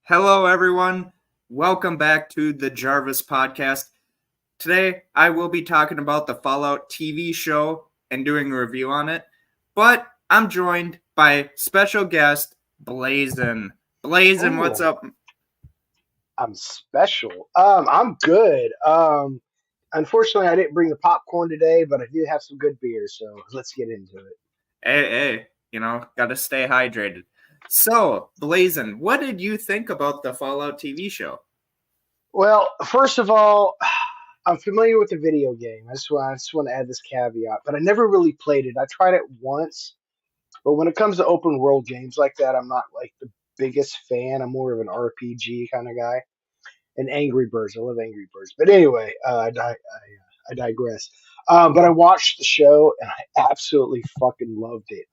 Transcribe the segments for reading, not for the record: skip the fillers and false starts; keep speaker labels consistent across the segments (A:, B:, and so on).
A: Hello, everyone. Welcome back to the Gervais podcast. Today, I will be talking about the Fallout TV show and doing a review on it, but I'm joined by special guest Blazin. Blazin, what's
B: Oh,
A: up?
B: I'm special. I'm good. Unfortunately, I didn't bring the popcorn today, but I do have some good beer, so let's get into it.
A: Hey, gotta stay hydrated. So, Blazin, what did you think about the Fallout TV show?
B: Well, first of all, I'm familiar with the video game. I just want to add this caveat, but I never really played it. I tried it once, but when it comes to open world games like that, I'm not like the biggest fan. I'm more of an RPG kind of guy. And Angry Birds. I love Angry Birds. But anyway, I digress. But I watched the show and I absolutely fucking loved it.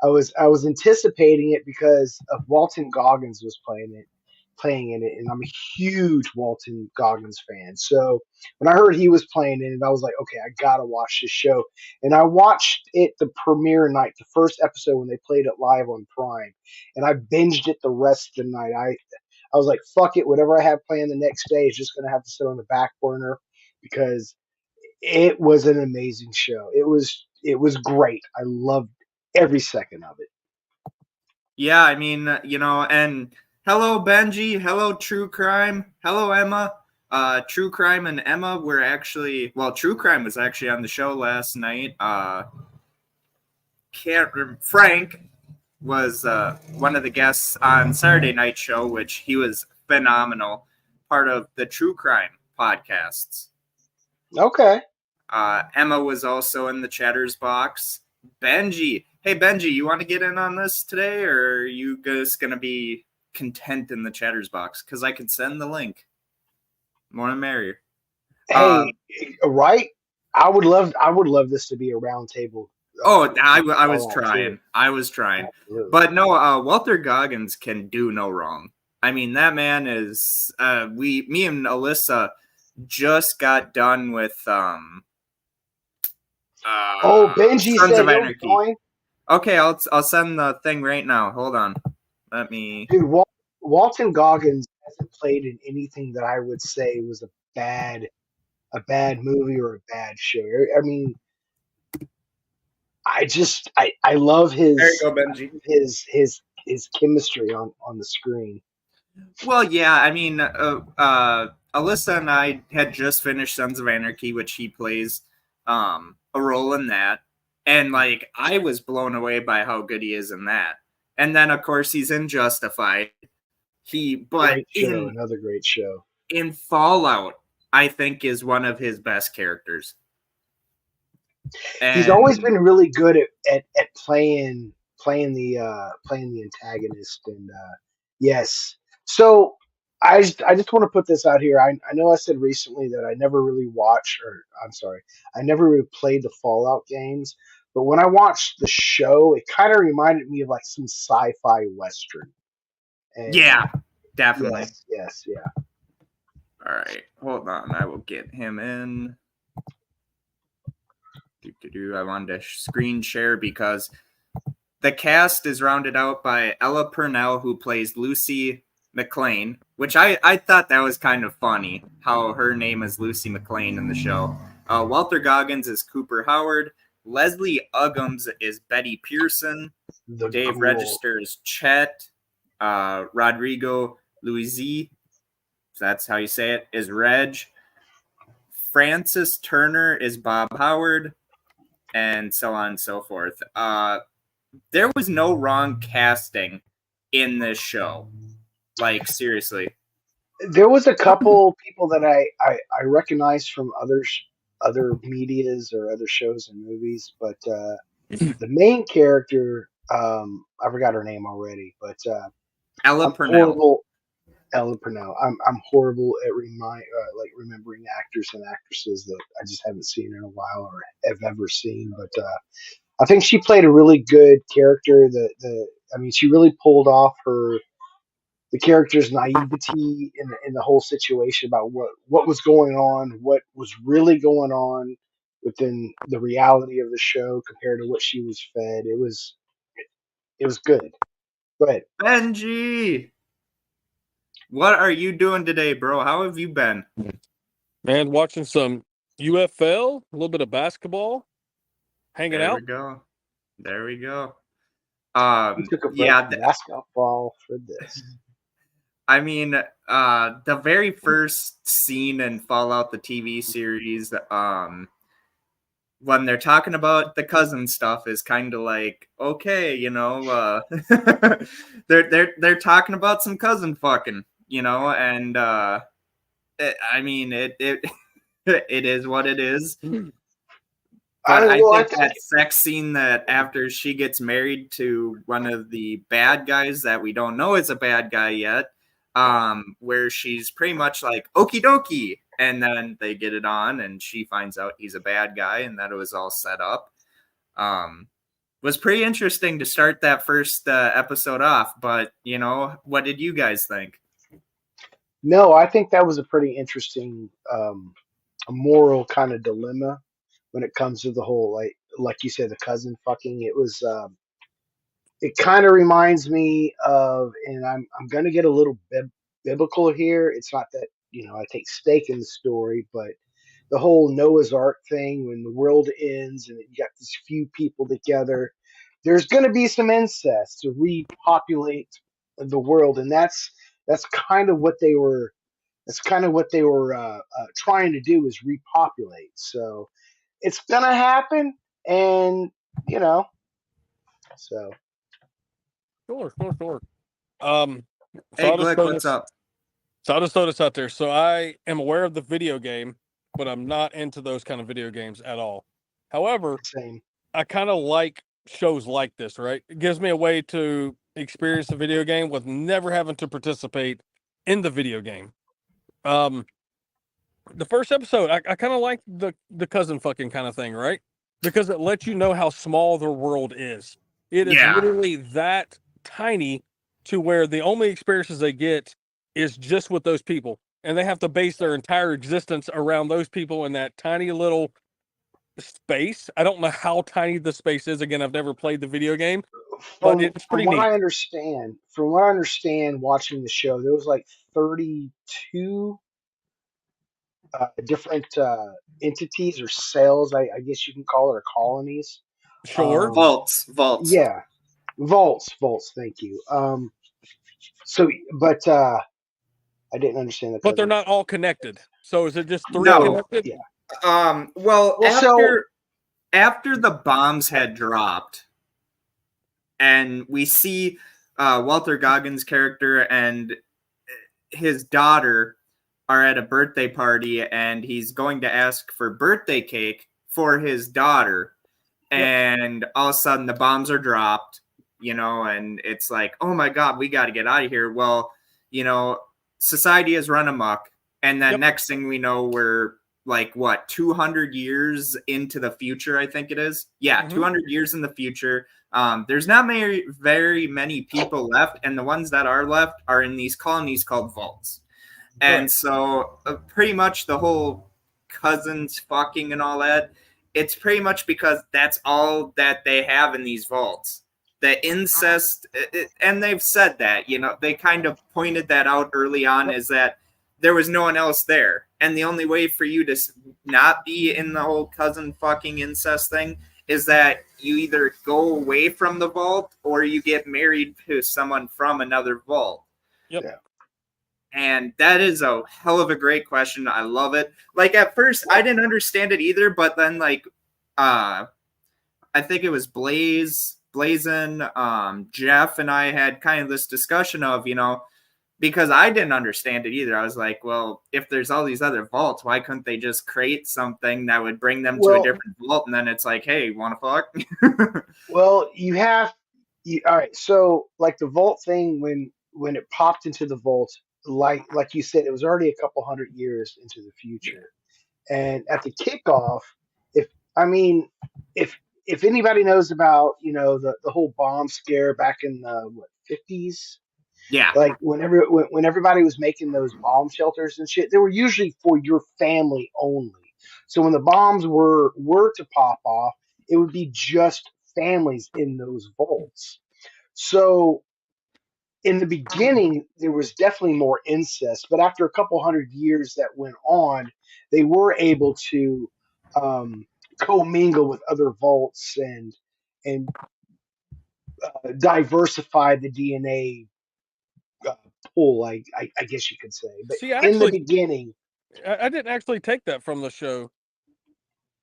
B: I was anticipating it because of Walton Goggins was playing in it, and I'm a huge Walton Goggins fan. So when I heard he was playing in it, I was like, okay, I gotta watch this show. And I watched it the premiere night, the first episode when they played it live on Prime, and I binged it the rest of the night. I was like, fuck it, whatever I have planned the next day is just gonna have to sit on the back burner because it was an amazing show. It was great. I loved every second of it.
A: Yeah, and hello, Benji. Hello, True Crime. Hello, Emma. True Crime and Emma were actually, True Crime was actually on the show last night. Frank was one of the guests on Saturday Night Show, which he was phenomenal. Part of the True Crime podcasts.
B: Okay.
A: Emma was also in the Chatters box. Benji, hey Benji, you want to get in on this today, or are you just gonna be content in the Chatters box? Because I can send the link. More and merrier.
B: Hey, right? I would love this to be a round table
A: I was
B: Fallout too.
A: trying. I was trying.
B: Absolutely.
A: But no, Walter Goggins can do no wrong. I mean, that man is. Me and Alyssa just got done with
B: Oh, Benji
A: Sons of
B: said he'll
A: Anarchy.
B: join.
A: Okay, I'll send the thing right now. Hold on. Let me.
B: Dude, Walton Goggins hasn't played in anything that I would say was bad a bad movie or a bad show. I mean, I love
A: There you go, Benji.
B: his chemistry on the screen.
A: Well, yeah, Alyssa and I had just finished Sons of Anarchy, which he plays a role in that, and like I was blown away by how good he is in that. And then, of course, he's in Justified. But
B: Great show, another great show.
A: in Fallout, I think is one of his best characters.
B: He's always
A: And
B: been really good at playing the antagonist and yes. So I just want to put this out here. I know I said recently that I never really watched, or I'm sorry, I never really played the Fallout games, but when I watched the show, it kind of reminded me of like some sci-fi western. And
A: yeah, definitely.
B: yes, yeah.
A: All right, hold on. I will get him in. I wanted to screen share because the cast is rounded out by Ella Purnell, who plays Lucy McLean, which I thought that was kind of funny how her name is Lucy McLean in the show. Walter Goggins is Cooper Howard. Leslie Uggams is Betty Pearson.
B: The
A: Dave
B: Ghoul.
A: Register is Chet. Rodrigo Luisi, if that's how you say it, is Reg. Francis Turner is Bob Howard, and so on and so forth. There was no wrong casting in this show. Like, seriously.
B: There was a couple people that I recognized from other medias or other shows and movies, but the main character, I forgot her name already, but
A: Ella
B: I'm
A: Purnell.
B: horrible. Ellen Purnell. I'm horrible at like remembering actors and actresses that I just haven't seen in a while or have ever seen. But I think she played a really good character. I mean, she really pulled off the character's naivety in the whole situation about what was going on, what was really going on within the reality of the show compared to what she was fed. It was good. But
A: Benji, what are you doing today, bro? How have you been?
C: Man, watching some UFL, a little bit of basketball, hanging
A: There we
C: out.
A: go. There we go.
B: we took a break
A: Yeah,
B: from basketball for this.
A: I mean, the very first scene in Fallout, the TV series, when they're talking about the cousin stuff is kind of like, okay, they're talking about some cousin fucking, and I mean it it is what it is. But I
B: Well, I
A: think
B: think
A: that sex scene that after she gets married to one of the bad guys that we don't know is a bad guy yet, where she's pretty much like, okie dokie. And then they get it on and she finds out he's a bad guy and that it was all set up. Was pretty interesting to start that first episode off. But, what did you guys think?
B: no, I think that was a pretty interesting a moral kind of dilemma when it comes to the whole like you said the cousin fucking. It was it kind of reminds me of, and I'm gonna get a little biblical here. It's not that I take stake in the story, but the whole Noah's Ark thing when the world ends and you got these few people together, there's going to be some incest to repopulate the world, and that's kind of what they were. That's kind of what they were trying to do is repopulate. So it's gonna happen, and you know, so
C: Sure. Um, so
A: Hey,
C: I'll just
A: Glick,
C: throw
A: what's
C: this.
A: up?
C: So I'll just throw this out there. So I am aware of the video game, but I'm not into those kind of video games at all. However,
B: same.
C: I kind of like shows like this. Right? It gives me a way to experience the video game with never having to participate in the video game. Um, the first episode, I kind of like the cousin fucking kind of thing, right? Because it lets you know how small their world is. It is
A: Yeah.
C: literally that tiny to where the only experiences they get is just with those people, and they have to base their entire existence around those people in that tiny little space. I don't know how tiny the space is. Again, I've never played the video game, but it's
B: From
C: pretty
B: what
C: neat.
B: I understand, watching the show, there was like 32 different entities or cells, I guess you can call it, or colonies.
C: Sure,
A: Vaults.
B: Yeah, vaults. Thank you. So, but I didn't understand the
C: but they're
B: cousin.
C: not all connected. So is it just three
A: No.
B: So
C: connected?
B: yeah.
A: Well,
B: Well, so
A: after the bombs had dropped, and we see Walter Goggins' character and his daughter are at a birthday party, and he's going to ask for birthday cake for his daughter,
C: Yep.
A: and all of a sudden the bombs are dropped, and it's like, oh my god, we got to get out of here. Well, society has run amok, and then
C: Yep.
A: next thing we know, we're like what 200 years into the future, I think it is. Yeah, 200 years in the future. There's not very many people left, and the ones that are left are in these colonies called vaults. And
C: Correct.
A: so pretty much the whole cousins fucking and all that, it's pretty much because that's all that they have in these vaults. The incest, and they've said that, they kind of pointed that out early on,
C: Yep.
A: is that there was no one else there. And the only way for you to not be in the whole cousin fucking incest thing is that you either go away from the vault or you get married to someone from another vault.
C: Yep.
B: Yeah.
A: And that is a hell of a great question. I love it. Like at first I didn't understand it either, but then I think it was Blazin, Jeff and I had kind of this discussion of, because I didn't understand it either. I was like, well, if there's all these other vaults, why couldn't they just create something that would bring them to a
B: well,
A: different vault? And then it's like, hey, want to fuck?
B: you have all right. So like the vault thing, when it popped into the vault, like you said, it was already a couple hundred years into the future. And at the kickoff, if I mean, if if anybody knows about the whole bomb scare back in the what 50s,
A: Yeah.
B: like when everybody was making those bomb shelters and shit, they were usually for your family only. So when the bombs were to pop off, it would be just families in those vaults. So in the beginning there was definitely more incest, but after a couple hundred years that went on, they were able to um, commingle with other vaults and diversify the DNA uh, pool. I guess you could say, but
C: See,
B: in the beginning,
C: I didn't actually take that from the show.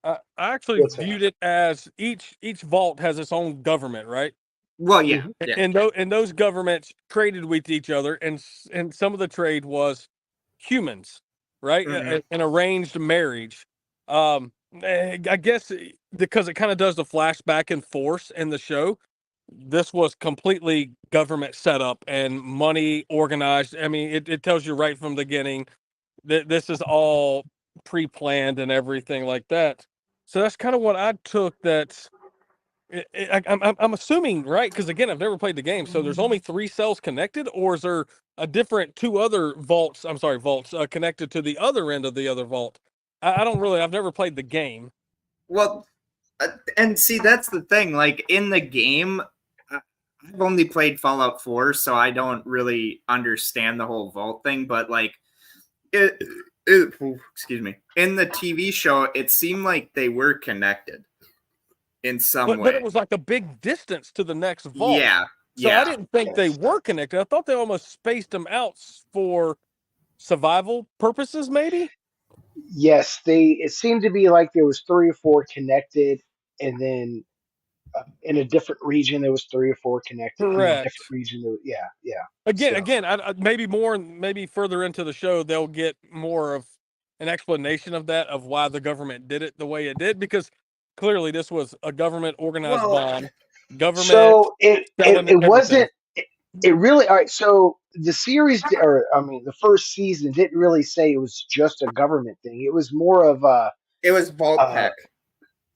C: I actually
B: what's that?
C: viewed it as each vault has its own government, right?
A: Well, yeah,
B: Mhm.
A: yeah.
C: And those governments traded with each other, and some of the trade was humans, right?
A: Mhm.
C: An arranged marriage. I guess because it kind of does the flashback and force in the show. This was completely government set up and money organized. I mean, it tells you right from the beginning that this is all pre-planned and everything like that. So that's kind of what I took. That I'm assuming, right? Because again, I've never played the game. So there's only 3 cells connected, or is there a different 2 other vaults? I'm sorry, vaults connected to the other end of the other vault. I don't really. I've never played the game.
A: Well, and see, that's the thing. Like in the game, I've only played Fallout 4, so I don't really understand the whole vault thing. But like, excuse me, in the TV show, it seemed like they were connected in some
C: But it
A: way.
C: was like a big distance to the next vault.
A: Yeah,
C: So I
A: yeah.
C: didn't think they
B: Yes.
C: were connected. I thought they almost spaced them out for survival purposes, maybe.
B: Yes, they. It seemed to be like there was 3 or 4 connected, and then in a different region there was 3 or 4 connected. In a different
C: Correct.
B: region, yeah, yeah.
C: Again,
B: So
C: again, maybe further into the show, they'll get more of an explanation of that, of why the government did it the way it did, because clearly this was a government organized
A: Well,
C: bomb, government
B: so it,
C: selling
B: it
C: everything.
B: wasn't. It really all right. So the series, or I mean, the first season didn't really say it was just a government thing. It was more of a.
A: it was Vault
B: Uh,
A: Tech.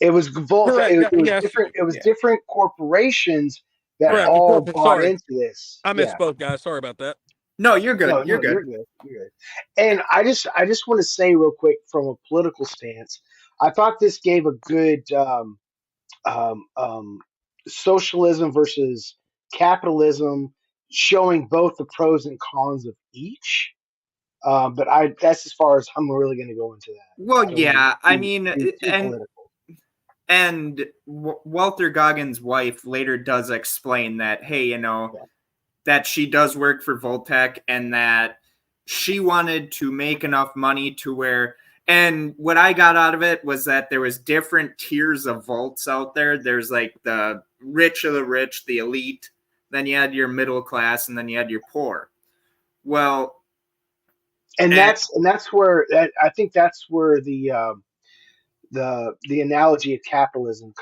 B: it was both.
C: Correct.
B: It was
C: Yes.
B: different. It was
A: Yeah,
B: different corporations that
A: yeah.
C: Correct.
B: all
C: Corporate.
B: bought
C: Sorry,
B: into this.
C: I
B: Yeah.
C: misspoke, guys. Sorry about that.
A: No, you're good.
B: No,
A: You're
B: no,
A: good.
B: you're good. You're good. And I just want to say real quick from a political stance, I thought this gave a good um, um, socialism versus capitalism, showing both the pros and cons of each. But that's as far as I'm really going to go into that.
A: Well,
B: I don't want to
A: yeah.
B: get
A: I
B: too
A: mean,
B: too political.
A: and Walter Goggins' wife later does explain that, hey,
B: Yeah.
A: that she does work for Voltec and that she wanted to make enough money to where, and what I got out of it was that there was different tiers of vaults out there. There's like the rich of the rich, the elite, then you had your middle class, and then you had your poor. Well,
B: And
A: and
B: that's where I think that's where the analogy of capitalism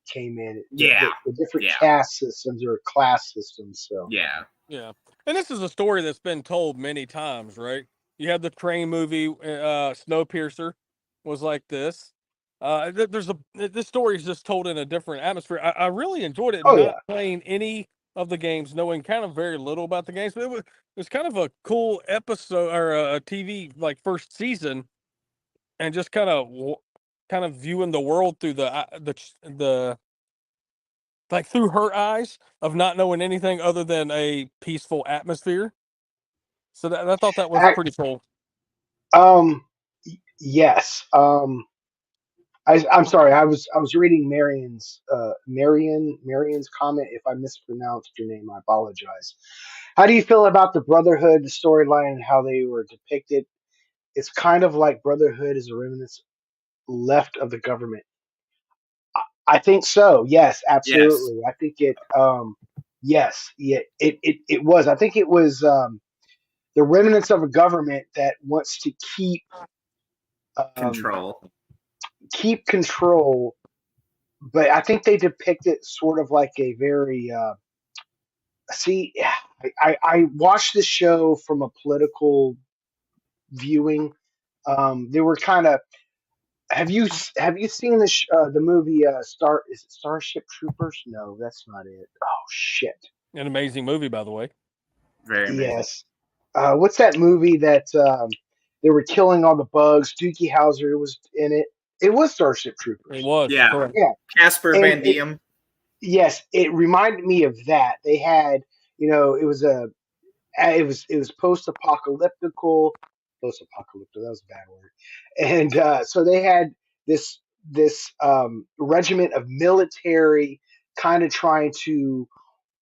B: came in.
A: yeah,
B: The different
A: yeah,
B: caste systems or class systems. So
A: yeah,
C: Yeah, and this is a story that's been told many times, right? You have the train movie, Snowpiercer, was like this. This story is just told in a different atmosphere. I really enjoyed it,
B: oh
C: not
B: yeah.
C: playing any of the games, knowing kind of very little about the games, but it was kind of a cool episode, or a TV like first season, and just kind of viewing the world through the like through her eyes of not knowing anything other than a peaceful atmosphere. So I thought that was
B: Ac-
C: pretty cool.
B: yes. I'm sorry. I was reading Marion's comment. If I mispronounced your name, I apologize. How do you feel about the Brotherhood, the storyline, and how they were depicted? It's kind of like Brotherhood is a remnant left of the government. I think so. Yes,
A: yes,
B: absolutely. I think it. Yes, yeah. It was. I think it was the remnants of a government that wants to um,
A: control.
B: keep control, but I think they depict it sort of like a very see. I watched this show from a political viewing. They were kind of. Have you seen the movie is it Starship Troopers? No, that's not it. Oh shit.
C: An amazing movie, by the way.
A: Very amazing.
B: Yes. What's that movie that they were killing all the bugs? Dookie Howser was in it. It was Starship
C: It
B: Troopers.
C: was
A: Yeah,
C: correct.
B: Yeah,
A: Casper
B: and
A: Van Diem.
B: yes, it reminded me of that. They had, it was a it was post-apocalyptical. Post-apocalyptic, that was a bad word. And so they had this regiment of military kind of trying to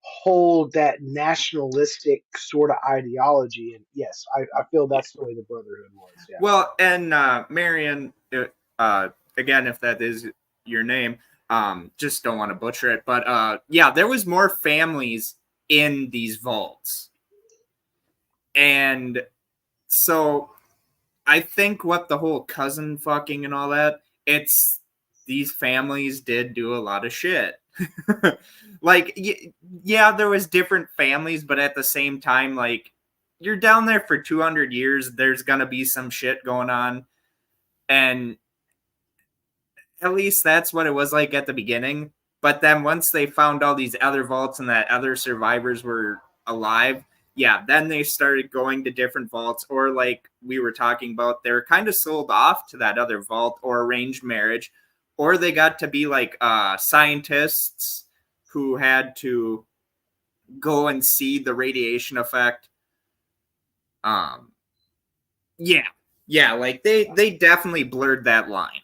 B: hold that nationalistic sort of ideology. And yes, I feel
A: Yeah.
B: that's the way the Brotherhood was. Yeah.
A: Well, and Marion, again, if that is your name, just don't want to butcher it. But yeah, there was more families in these vaults. And so I think what the whole cousin fucking and all that, it's these families did do a lot of shit. Like, yeah, there was different families, but at the same time, like, you're down there for 200 years, there's gonna be some shit going on. And at least that's what it was like at the beginning. But then once they found all these other vaults and that other survivors were alive, yeah, then they started going to different vaults, or like we were talking about, they were kind of sold off to that other vault or arranged marriage, or they got to be like scientists who had to go and see the radiation effect. Um, yeah, yeah, like they definitely blurred that line.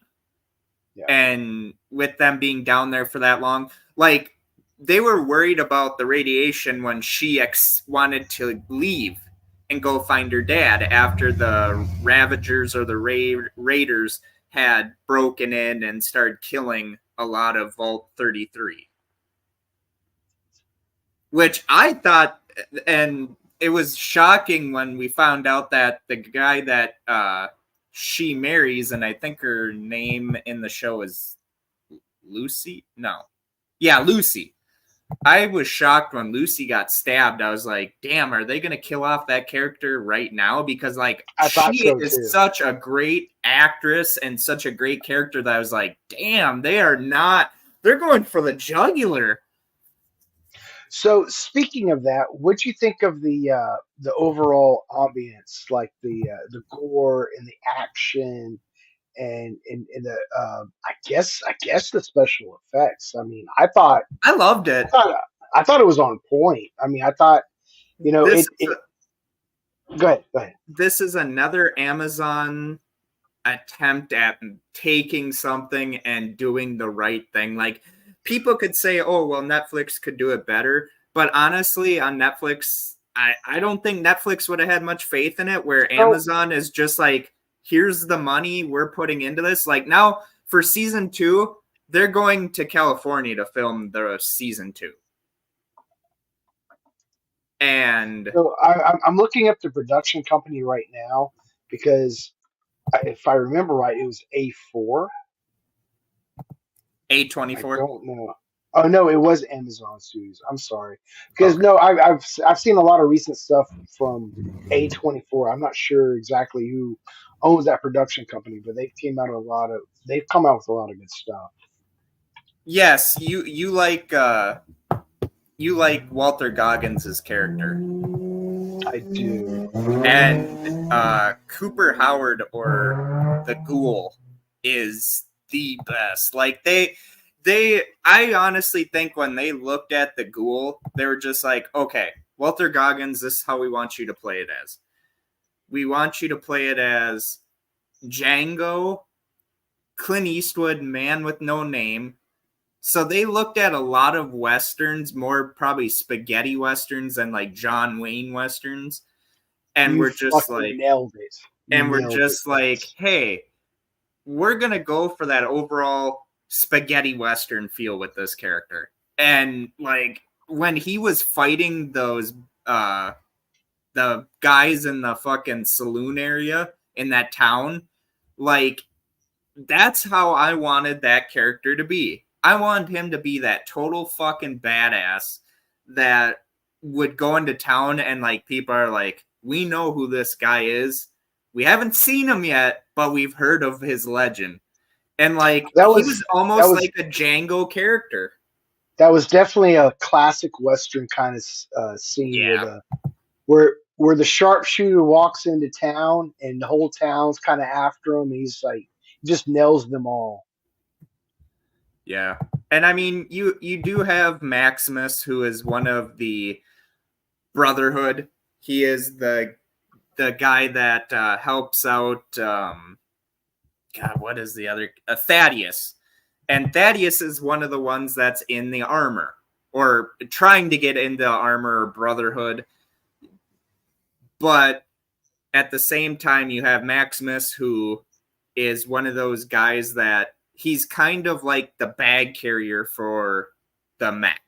B: Yeah.
A: And with them being down there for that long, like they were worried about the radiation when she wanted to leave and go find her dad after the Ravagers or the Raiders had broken in and started killing a lot of Vault 33. Which I thought, and it was shocking when we found out that the guy that she marries, and I think her name in the show is Lucy? No. Yeah, Lucy. I was shocked when Lucy got stabbed. I was like, damn, are they going to kill off that character right now? Because, like,
B: I thought
A: she
B: so
A: is
B: too.
A: such a great actress and such a great character that I was like, damn, they are not, they're going for the jugular.
B: So speaking of that, what'd you think of the overall ambience, like the gore and the action and the I guess the special effects? I mean,
A: I loved it.
B: I thought I thought it was on point. I mean, I thought
A: This is,
B: it. Go ahead, go ahead.
A: this is another Amazon attempt at taking something and doing the right thing. Like, people could say, oh, well, Netflix could do it better. But honestly, on Netflix, I don't think Netflix would have had much faith in it, where
B: So
A: Amazon is just like, here's the money we're putting into this. Like, now for season 2, they're going to California to film the season 2. And
B: I'm looking up the production company right now because if I remember right, it was A4. I
A: A24.
B: don't know. Oh no, it was Amazon Studios. I'm sorry, because
A: Okay.
B: no, I've seen a lot of recent stuff from A24. I'm not sure exactly who owns that production company, but they've come out with a lot of good stuff.
A: Yes, you like Walter Goggins' character.
B: I do.
A: And Cooper Howard, or the Ghoul, is the best. Like, I honestly think when they looked at the Ghoul, they were just like, okay, Walter Goggins, this is how we want you to play it as. We want you to play it as Django, Clint Eastwood, Man with No Name. So they looked at a lot of westerns, more probably spaghetti westerns than like John Wayne westerns, and
B: You
A: we're just
B: fucking
A: like,
B: nailed it. You nailed it.
A: like,
B: Yes.
A: hey, we're gonna go for that overall spaghetti western feel with this character. And like, when he was fighting those the guys in the fucking saloon area in that town, like, that's how I wanted that character to be. I wanted him to be that total fucking badass that would go into town and like, people are like, we know who this guy is. We haven't seen him yet, but we've heard of his legend. And like,
B: That
A: he
B: was
A: was
B: that
A: almost
B: was
A: like a Django character.
B: that was definitely a classic Western kind of scene
A: Yeah.
B: where the sharpshooter walks into town and the whole town's kind of after him. He's like, he just nails them all.
A: Yeah. And I mean, you do have Maximus, who is one of the Brotherhood. He is the guy that helps out. God, what is the other? Thaddeus, and Thaddeus is one of the ones that's in the armor or trying to get into armor or Brotherhood, but at the same time, you have Maximus, who is one of those guys that he's kind of like the bag carrier for the mech.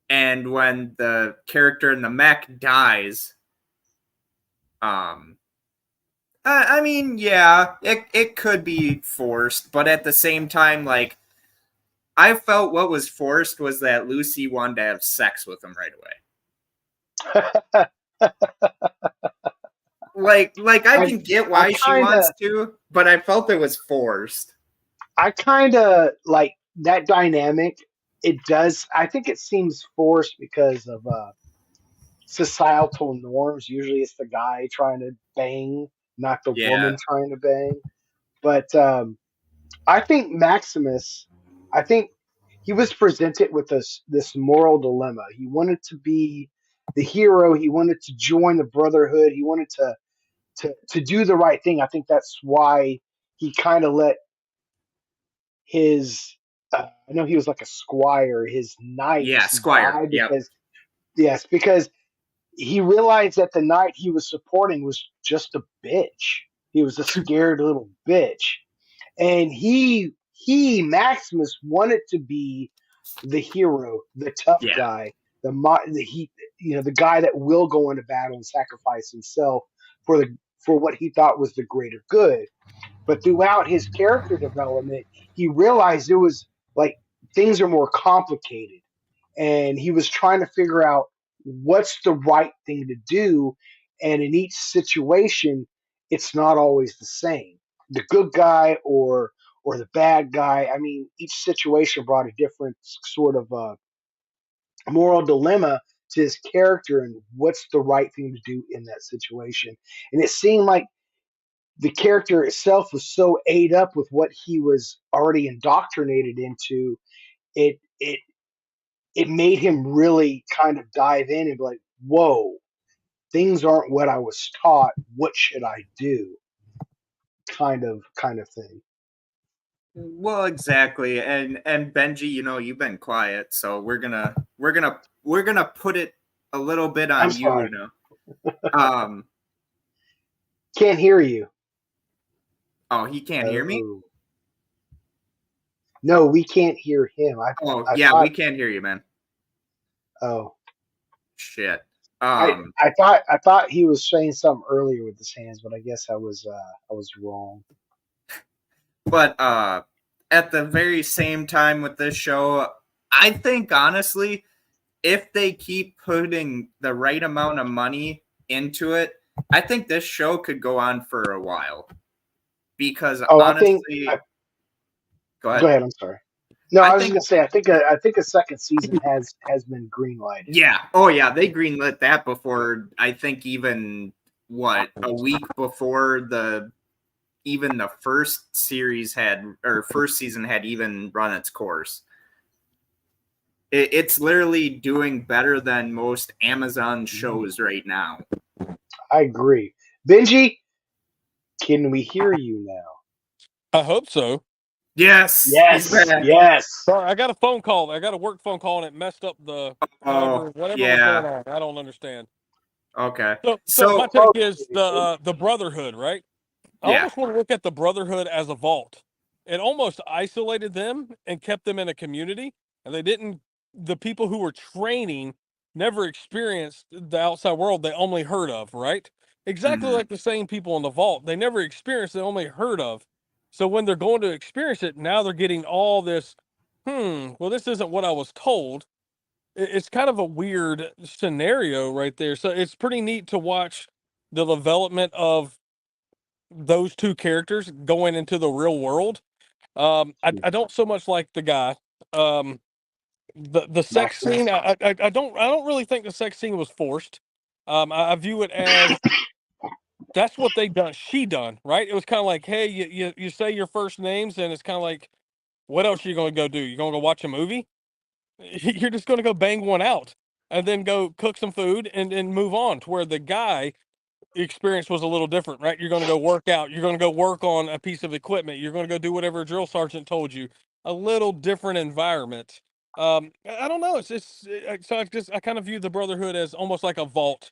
A: And when the character in the mech dies, I mean, yeah, it could be forced, but at the same time, like, I felt what was forced was that Lucy wanted to have sex with him right away. Like I can get why she wants to, but I felt it was forced.
B: I kind of like that dynamic. It does. I think it seems forced because of societal norms. Usually, it's the guy trying to bang, not the woman trying to bang. But I think Maximus. I think he was presented with this moral dilemma. He wanted to be the hero. He wanted to join the Brotherhood. He wanted to do the right thing. I think that's why he kind of let his I know he was like a squire, his knights
A: Squire.
B: die because he realized that the knight he was supporting was just a bitch. He was a scared little bitch. And Maximus wanted to be the hero, the tough guy, the guy that will go into battle and sacrifice himself for what he thought was the greater good. But throughout his character development, he realized it was like things are more complicated. And he was trying to figure out what's the right thing to do. And in each situation, it's not always the same. The good guy or the bad guy. I mean, each situation brought a different sort of moral dilemma to his character and what's the right thing to do in that situation. And it seemed like the character itself was so ate up with what he was already indoctrinated into. It made him really kind of dive in and be like, whoa, things aren't what I was taught. What should I do? Kind of thing.
A: Well, exactly. And Benji, you've been quiet, so we're gonna put it a little bit on you now.
B: Can't hear you.
A: Oh, he can't hear me?
B: No, we can't hear him.
A: We can't hear you, man.
B: Oh.
A: Shit.
B: I thought he was saying something earlier with his hands, but I guess I was wrong.
A: But at the very same time with this show, I think honestly, if they keep putting the right amount of money into it, I think this show could go on for a while. Because honestly,
B: go ahead. I'm sorry. No, I was just gonna say I think a second season has been greenlighted.
A: Yeah. Oh yeah, they greenlit that before. I think even a week before the first season had even run its course. It's literally doing better than most Amazon shows right now.
B: I agree. Benji, can we hear you now?
C: I hope so.
A: Yes.
B: Yes.
C: Sorry, I got a phone call. I got a work phone call, and it messed up the whatever was going on. I don't understand.
A: Okay.
C: So my take is the Brotherhood, right? I almost want to look at the Brotherhood as a vault. It almost isolated them and kept them in a community, and the people who were training never experienced the outside world. They only heard of, right? Exactly like the same people in the vault. They never experienced, they only heard of. So when they're going to experience it, now they're getting all this, well, this isn't what I was told. It's kind of a weird scenario right there. So it's pretty neat to watch the development of those two characters going into the real world. I don't so much like the guy. The sex scene, I don't really think the sex scene was forced. I view it as that's what she done, right? It was kind of like, hey, you say your first names, and it's kind of like, what else are you going to go do? You're going to go watch a movie? You're just going to go bang one out. and then go cook some food and move on. To where the guy experience was a little different, right? You're going to go work out. You're going to go work on a piece of equipment. You're going to go do whatever a drill sergeant told you. A little different environment. I don't know. It's just so I kind of view the Brotherhood as almost like a vault,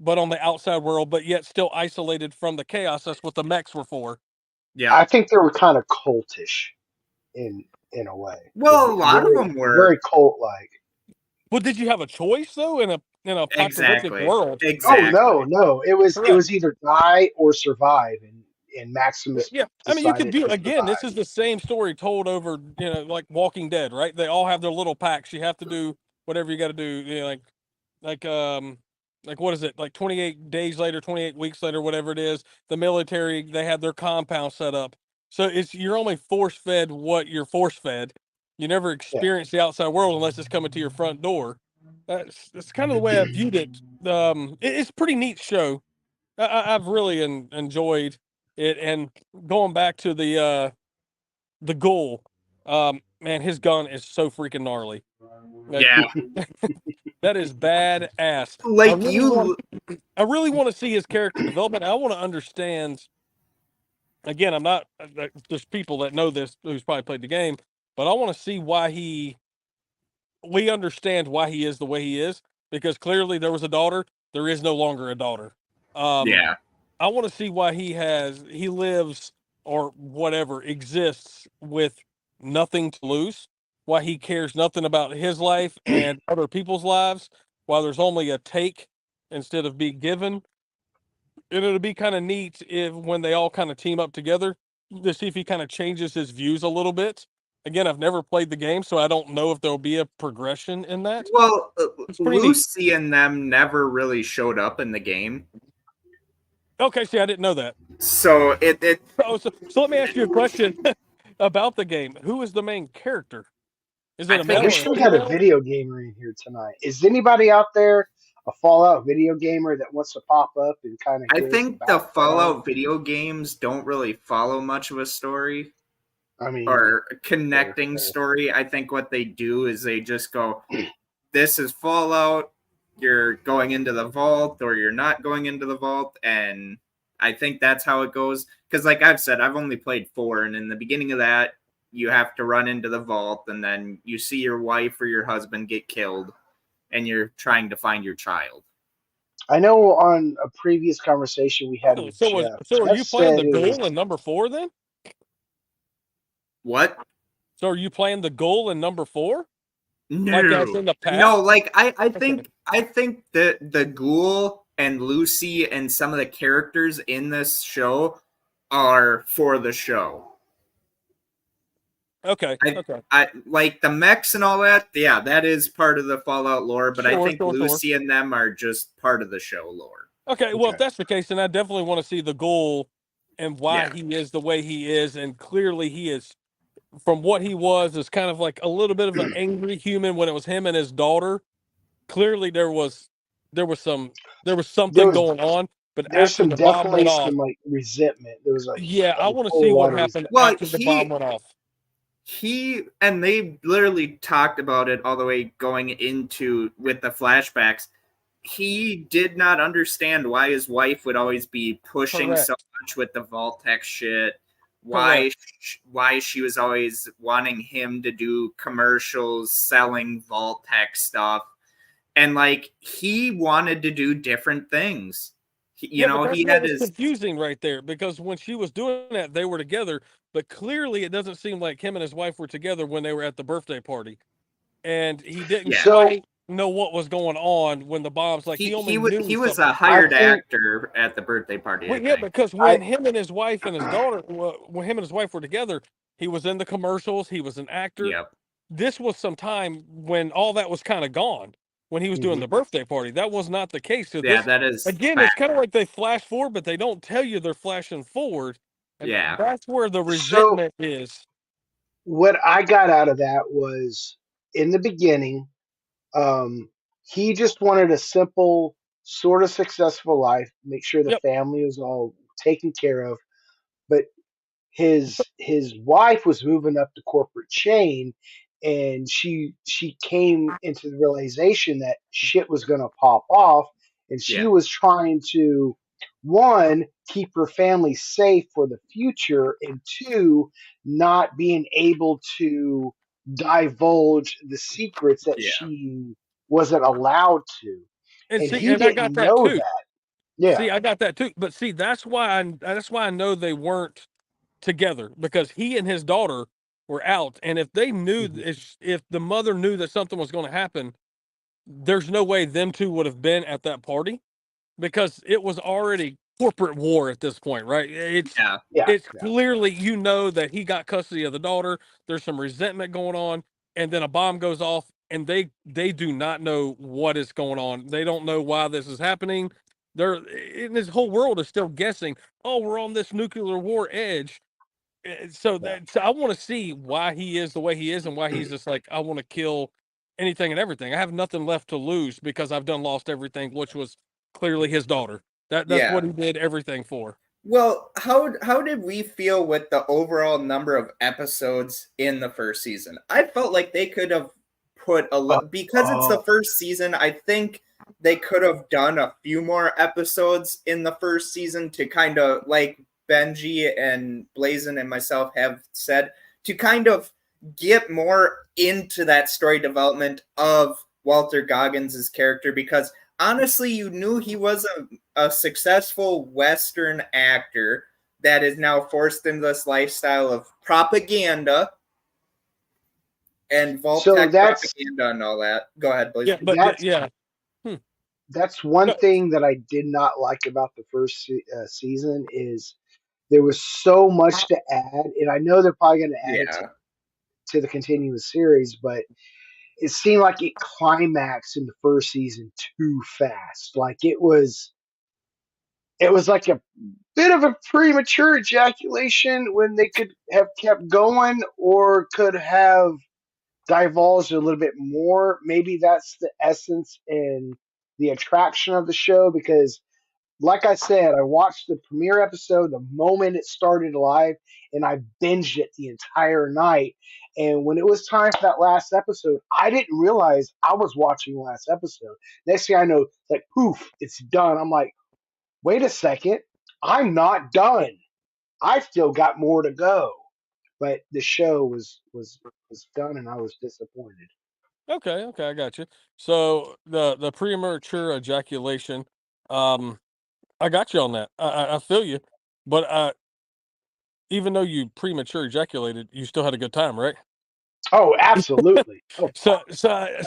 C: but on the outside world, but yet still isolated from the chaos. That's what the mechs were for.
A: Yeah.
B: I think they were kind of cultish in a way.
A: Well, a lot of them
B: Very
A: were.
B: cult like.
C: Well, did you have a choice though in a apocalyptic
A: Exactly.
C: world?
B: Oh
A: Exactly.
B: no! It
C: Correct.
B: was either die or survive, and Maximus
C: Yeah, I mean, you could
B: decided
C: view
B: to
C: again. This is
B: survive.
C: the same story told over, like Walking Dead, right? They all have their little packs. You have to do whatever you got to do. Like like what is it? Like 28 days later, 28 weeks later, whatever it is. The military, they have their compound set up, so you're only force fed what you're force fed. You never
B: Yeah,
C: experience the outside world unless it's coming to your front door. That's kind of the way I viewed it. It's a pretty neat show. I've really enjoyed it, and going back to the ghoul, man, his gun is so freaking gnarly. Like
A: Yeah.
C: that is badass. I
A: Like
C: really want,
A: you.
C: I really want to see his character development. I want to understand. Again, I'm not. There's people that know this who's probably played the game, but I want to see why we understand why he is the way he is, because clearly there was a daughter. There is no longer a daughter. Um,
A: Yeah.
C: I want to see why he lives or whatever exists with nothing to lose, why he cares nothing about his life and other people's lives, while there's only a take instead of being given. And it'll be kind of neat if when they all kind of team up together to see if he kind of changes his views a little bit. Again, I've never played the game, so I don't know if there'll be a progression in that.
A: Well,
C: It's pretty neat.
A: Lucy and them never really showed up in the game,
C: Okay, see, I didn't know that.
A: so it
C: So let me ask you a question about the game. Who is the main character? Is
A: I
C: it a
B: I
C: male
A: think
C: or
B: wish
C: a
B: we had a
C: female?
B: video gamer in here tonight. Is anybody out there a Fallout video gamer that wants to pop up and kind of
A: I
B: give us a
A: think the
B: background?
A: Fallout video games don't really follow much of a story
B: I mean,
A: or a connecting
B: fair.
A: story. I think what they do is they just go, this is Fallout, you're going into the vault or you're not going into the vault, and I think that's how it goes. Because like I've said, I've only played 4, and in the beginning of that, you have to run into the vault, and then you see your wife or your husband get killed, and you're trying to find your child.
B: I know on a previous conversation we had
C: Oh,
B: with Jeff,
C: so are
B: Jeff
C: you playing
B: said
C: the
B: it was.
C: goal in number 4 then?
A: What?
C: So are you playing the goal in number 4? Like as
A: No,
C: in the
A: no.
C: past?
A: Like
C: Okay.
A: I think that the ghoul and Lucy and some of the characters in this show are for the show.
C: Okay.
A: I
C: Okay.
A: I like the mechs and all that. Yeah, that is part of the Fallout lore. But I
C: Sure,
A: think
C: sure, sure.
A: Lucy and them are just part of the show lore.
C: Okay, well, if
B: Okay.
C: that's the case, then I definitely want to see the goal and why
A: Yeah,
C: he is the way he is. And clearly he is, from what he was, is kind of like a little bit of an angry human when it was him and his daughter. Clearly there was some there was
B: There
C: something
B: was
C: going on, but
B: there's
C: after
B: some
C: the bomb went
B: definitely
C: off,
B: some like resentment. There was
C: yeah, I
B: a
C: want to see
B: whole
C: what
B: lot of
C: happened
B: resentment.
A: well,
C: after the bomb went off.
A: he and they literally talked about it all the way going into with the flashbacks. He did not understand why his wife would always be pushing so
C: Correct.
A: much with the Vault-Tec shit.
C: Correct.
A: Why she was always wanting him to do commercials selling Vault-Tec stuff, and like he wanted to do different things.
C: Yeah, but that's
A: He
C: what
A: had
C: was
A: his
C: confusing right there, because when she was doing that, they were together, but clearly it doesn't seem like him and his wife were together when they were at the birthday party. And he didn't
A: yeah.
B: So
C: quite know what was going on when the bombs, like he only knew
A: He was a
C: something.
B: I
A: hired
B: think
A: actor at the birthday party. I
C: Well, yeah,
A: think.
C: because
B: I
C: when him and his wife and his daughter, when him and his wife were together, he was in the commercials. He was an actor.
A: Yep.
C: This was some time when all that was kind of gone. When he was doing
B: mhm.
C: the birthday party, that was not the case. So
A: Yeah,
C: this,
A: that is
C: again, it's
A: fact.
C: kind of like they flash forward, but they don't tell you they're flashing forward, and
A: Yeah.
C: that's where the
B: So
C: resentment is.
B: what I got out of that was in the beginning, um, he just wanted a simple, sort of successful life, make sure the
C: Yep.
B: family was all taken care of. But his wife was moving up the corporate chain, and she came into the realization that shit was going to pop off, and she
A: Yeah.
B: was trying to, one, keep her family safe for the future, and two, not being able to divulge the secrets that
A: Yeah.
B: she wasn't allowed to,
C: And
B: and
C: see,
B: he
C: and I got
B: didn't
C: that
B: know
C: too.
B: that. Yeah.
C: See, I got that too. But see, that's why I know they weren't together, because he and his daughter were out, and if they knew,
B: Mhm.
C: if the mother knew that something was going to happen, there's no way them two would have been at that party, because it was already corporate war at this point, right? It's
A: Yeah.
B: Yeah.
C: it's
B: Yeah.
C: clearly, that he got custody of the daughter. There's some resentment going on, and then a bomb goes off, and they do not know what is going on. They don't know why this is happening. They're in this whole world is still guessing. Oh, we're on this nuclear war edge. So I want to see why he is the way he is, and why he's just like, I want to kill anything and everything. I have nothing left to lose because I've done lost everything, which was clearly his daughter. That's
A: Yeah.
C: what he did everything for.
A: Well, how did we feel with the overall number of episodes in the first season? I felt like they could have put because it's the
B: Oh,
A: first season. I think they could have done a few more episodes in the first season to kind of, like Benji and Blazin and myself have said, to kind of get more into that story development of Walter Goggins' character, because honestly, you knew he was a successful Western actor that is now forced into this lifestyle of propaganda and
B: so
A: Vault-Tec
B: that's
A: propaganda and all that. Go ahead, please.
C: Yeah, but
B: that's
C: yeah. Hmm.
B: that's one
C: No,
B: thing that I did not like about the first season is there was so much to add, and I know they're probably going to add it
A: Yeah.
B: to the continuous series, but it seemed like it climaxed in the first season too fast. Like it was like a bit of a premature ejaculation when they could have kept going or could have divulged a little bit more. Maybe that's the essence and the attraction of the show because, like I said, I watched the premiere episode the moment it started live and I binged it the entire night. And when it was time for that last episode, I didn't realize I was watching the last episode. Next thing I know, like, poof, it's done. I'm like, wait a second, I'm not done. I still got more to go. But the show was done and I was disappointed.
C: okay, I got you. So the premature ejaculation, um, I got you on that. I feel you, but even though you premature ejaculated, you still had a good time, right?
B: Oh, absolutely. Oh
C: So
B: fuck.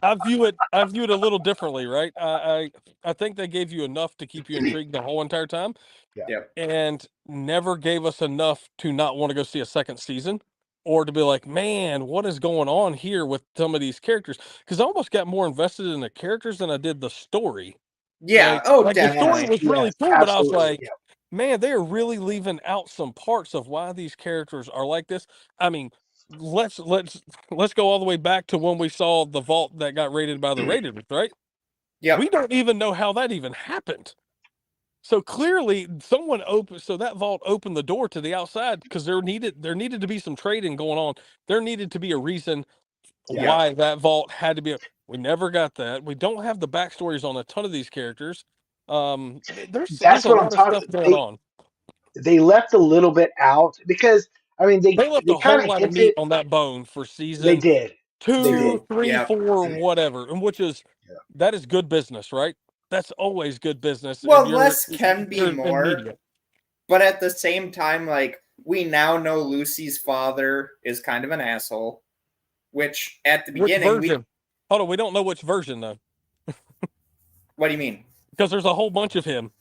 C: I view it a little differently, right? I think they gave you enough to keep you intrigued the whole entire time,
B: Yeah.
A: Yep.
C: and never gave us enough to not want to go see a second season, or to be like, man, what is going on here with some of these characters? Because I almost got more invested in the characters than I did the story.
A: Yeah.
C: Like
A: Oh,
C: like the story
B: Yes,
A: definitely.
C: was really
B: yes,
C: cool, but I was
B: absolutely.
C: like,
B: Yeah.
C: man, they're really leaving out some parts of why these characters are like this. I mean, let's go all the way back to when we saw the vault that got raided by the Raiders, right? We
A: Yep.
C: don't even know how that even happened. So clearly someone opened so that vault opened the door to the outside, because there needed to be some trading going on. There needed to be a reason
B: Yeah.
A: Yep.
C: why that vault had to be. We never got that. We don't have the backstories on a ton of these characters. There's
B: That's
C: a
B: what I'm
C: lot of
B: talking.
C: stuff going on.
B: They left a little bit out because I mean
C: They left
B: they
C: a
B: kind
C: whole
B: of
C: lot of
B: hinted
C: meat on that bone for
B: they
C: season
B: did they did.
C: two, three,
A: Yep.
C: 4, whatever, and which is
B: Yeah.
C: that is good business, right? That's always good business if
A: Well,
C: you're
A: less can be
C: you're in
A: more,
C: media.
A: but at the same time, like, we now know Lucy's father is kind of an asshole, which at the
C: Which
A: beginning we.
C: version? Hold on, we don't know which version though,
A: What do you mean?
C: because there's a whole bunch of him.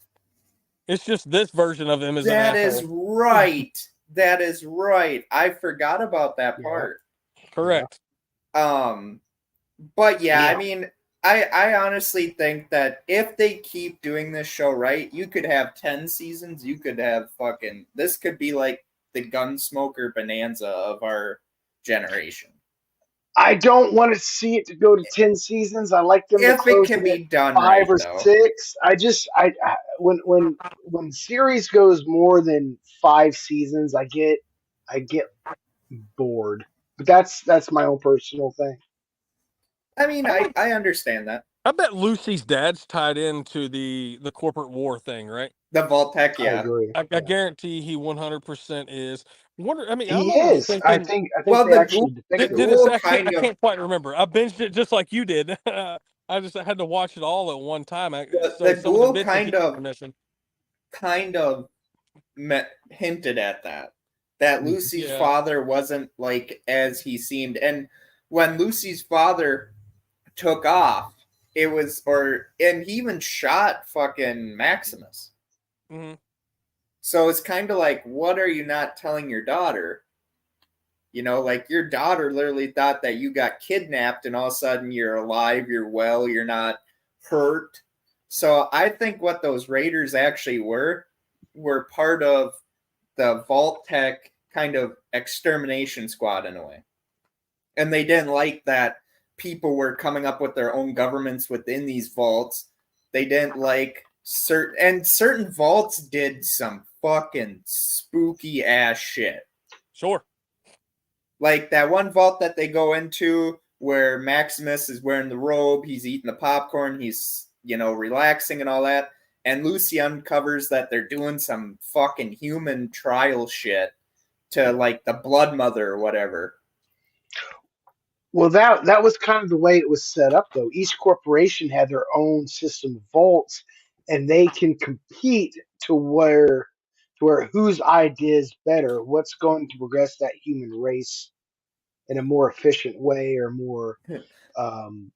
C: It's just this version of him is an
A: That is
C: asshole.
A: right. That is right. I forgot about that
B: Yeah.
A: part.
B: Yeah.
C: Correct.
A: Um, but yeah, I
B: Damn.
A: mean, I honestly think that if they keep doing this show right, you could have 10 seasons. You could have fucking. This could be like the Gunsmoker bonanza of our generation.
B: I don't want to see it to go to 10 seasons. I like them to
A: If it
B: close
A: can
B: it at
A: be done
B: 5
A: right,
B: or
A: though.
B: 6. I when series goes more than 5 seasons, I get bored. But that's my own personal thing.
A: I mean, I understand that.
C: I bet Lucy's dad's tied into the corporate war thing, right?
A: The Vault-Tec,
B: I
A: yeah.
B: agree.
C: I
B: Yeah.
C: guarantee he 100% is. Wonder. I mean, I'm
B: He
C: almost
B: is. I
C: thinking.
B: think
A: Well,
B: they actually
C: Did,
B: depicted
C: did
B: it.
C: this?
A: ghoul
C: I
A: kind of
C: can't quite remember. I binged it just like you did. I just had to watch it all at one time. So
A: the
C: some of the
A: ghoul
C: bits and pieces are missing.
A: kind of hinted at that
B: Mhm.
A: Lucy's
C: Yeah.
A: father wasn't like as he seemed, and when Lucy's father took off, and he even shot fucking Maximus.
C: Mm-hmm.
A: So it's kind of like, what are you not telling your daughter? You know, like your daughter literally thought that you got kidnapped and all of a sudden you're alive, you're well, you're not hurt. So I think what those raiders actually were part of the Vault-Tec kind of extermination squad in a way. And they didn't like that people were coming up with their own governments within these vaults. They didn't like certain vaults did some fucking spooky ass shit.
C: Sure.
A: Like that one vault that they go into where Maximus is wearing the robe, he's eating the popcorn, he's, relaxing and all that. And Lucy uncovers that they're doing some fucking human trial shit to like the Blood Mother or whatever.
B: Well, that was kind of the way it was set up, though. Each corporation had their own system of vaults, and they can compete to where whose idea is better, what's going to progress that human race in a more efficient way or more um,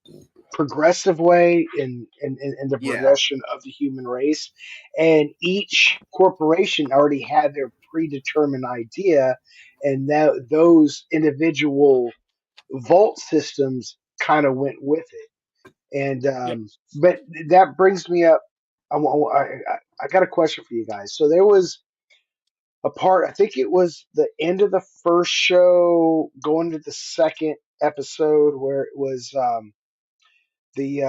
B: progressive way in the
A: Yeah.
B: progression of the human race. And each corporation already had their predetermined idea, and that those individual vault systems kind of went with it. And
C: Yep.
B: but that brings me up. I got a question for you guys. So there was a part. I think it was the end of the first show, going to the second episode, where it was the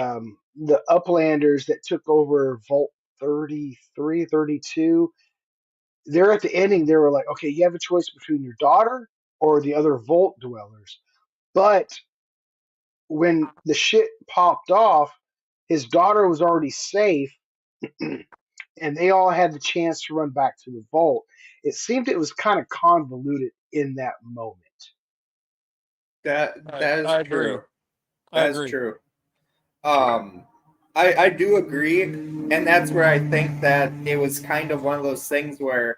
B: Uplanders that took over Vault 33, 32. They're at the ending. They were like, okay, you have a choice between your daughter or the other Vault dwellers. But when the shit popped off, his daughter was already safe, and they all had the chance to run back to the vault. It seemed it was kind of convoluted in that moment.
A: That is
C: I agree.
A: true.
C: I
A: That is
C: agree.
A: true. Um I do agree, and that's where I think that it was kind of one of those things where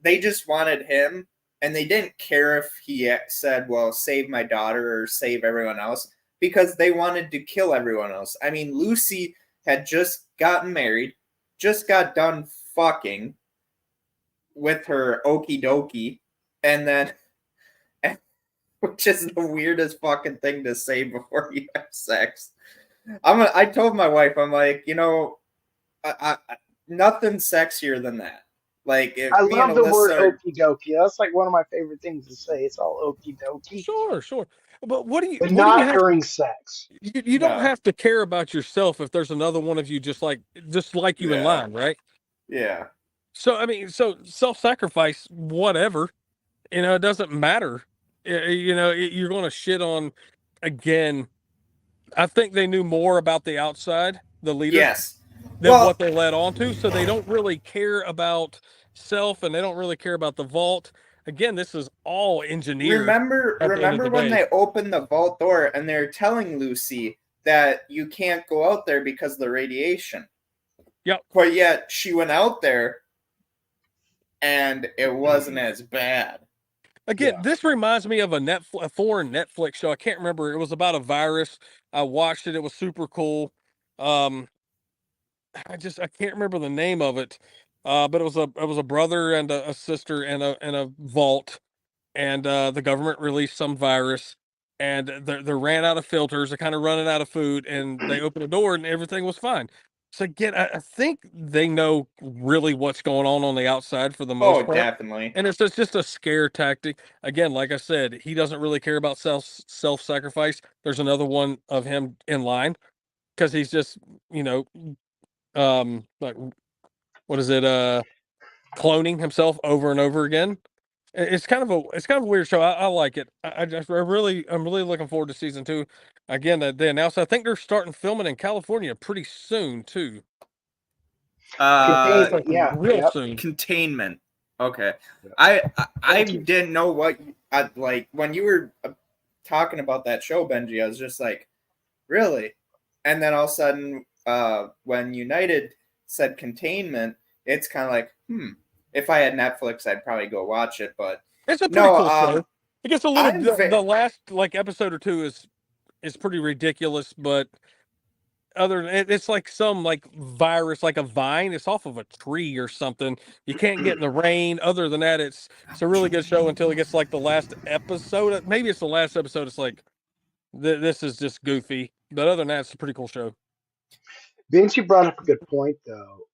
A: they just wanted him and they didn't care if he said, well, save my daughter or save everyone else, because they wanted to kill everyone else. I mean, Lucy had just gotten married, just got done fucking with her okie dokie, and then, which is the weirdest fucking thing to say before you have sex. I told my wife, I'm like, nothing sexier than that. Like, if
B: I
A: me and
B: love the word
A: Alyssa are,
B: okie dokie. That's like one of my favorite things to say. It's all okie dokie,
C: Sure. Sure. But
B: but
C: what do you
B: not
C: have?
B: during sex.
C: You don't
A: no,
C: have to care about yourself if there's another one of you just like you in
A: yeah,
C: line, right?
A: yeah.
C: So I mean, so self-sacrifice, whatever. It doesn't matter. You're going to shit on again. I think they knew more about the outside, the leaders,
A: Yes.
C: than what
A: Well,
C: they led on to. So they don't really care about self, and they don't really care about the vault. Again, this is all engineered at the end of
A: remember
C: the
A: when
C: day.
A: they opened the vault door and they're telling Lucy that you can't go out there because of the radiation.
C: Yep.
A: But yet she went out there and it wasn't as bad.
C: Again,
B: Yeah,
C: this reminds me of a foreign Netflix show. I can't remember. It was about a virus. I watched it. It was super cool. Um, I can't remember the name of it. But it was a brother and a sister and a vault, and the government released some virus, and they ran out of filters. They're kind of running out of food, and they opened the door, and everything was fine. So again, I think they know really what's going on the outside for the
A: Oh,
C: most part,
A: definitely.
C: and it's just a scare tactic. Again, like I said, he doesn't really care about self sacrifice. There's another one of him in line because he's just you know like what is it cloning himself over and over again, It's kind of a weird show. I like it. I'm really looking forward to season 2. Again, they announced. I think they're starting filming in California pretty soon too.
A: Uh,
C: It's like
B: Yeah,
C: real
B: yep.
C: soon.
A: Containment. Okay.
B: Yep.
A: I
B: Thank you.
A: didn't know what like when you were talking about that show, Benji. I was just like, really? And then all of a sudden, when United said containment, it's kind of like, if I had Netflix, I'd probably go watch it. But
C: It's a pretty
A: no,
C: cool show. It gets a little.
A: I'm
C: The last like episode or two is pretty ridiculous, but other than it's like some like virus, like a vine. It's off of a tree or something. You can't get in the rain. Other than that, it's a really good show until it gets like the last episode. Maybe it's the last episode. It's like this is just goofy, but other than that, it's a pretty cool show.
B: Vince, you brought up a good point though.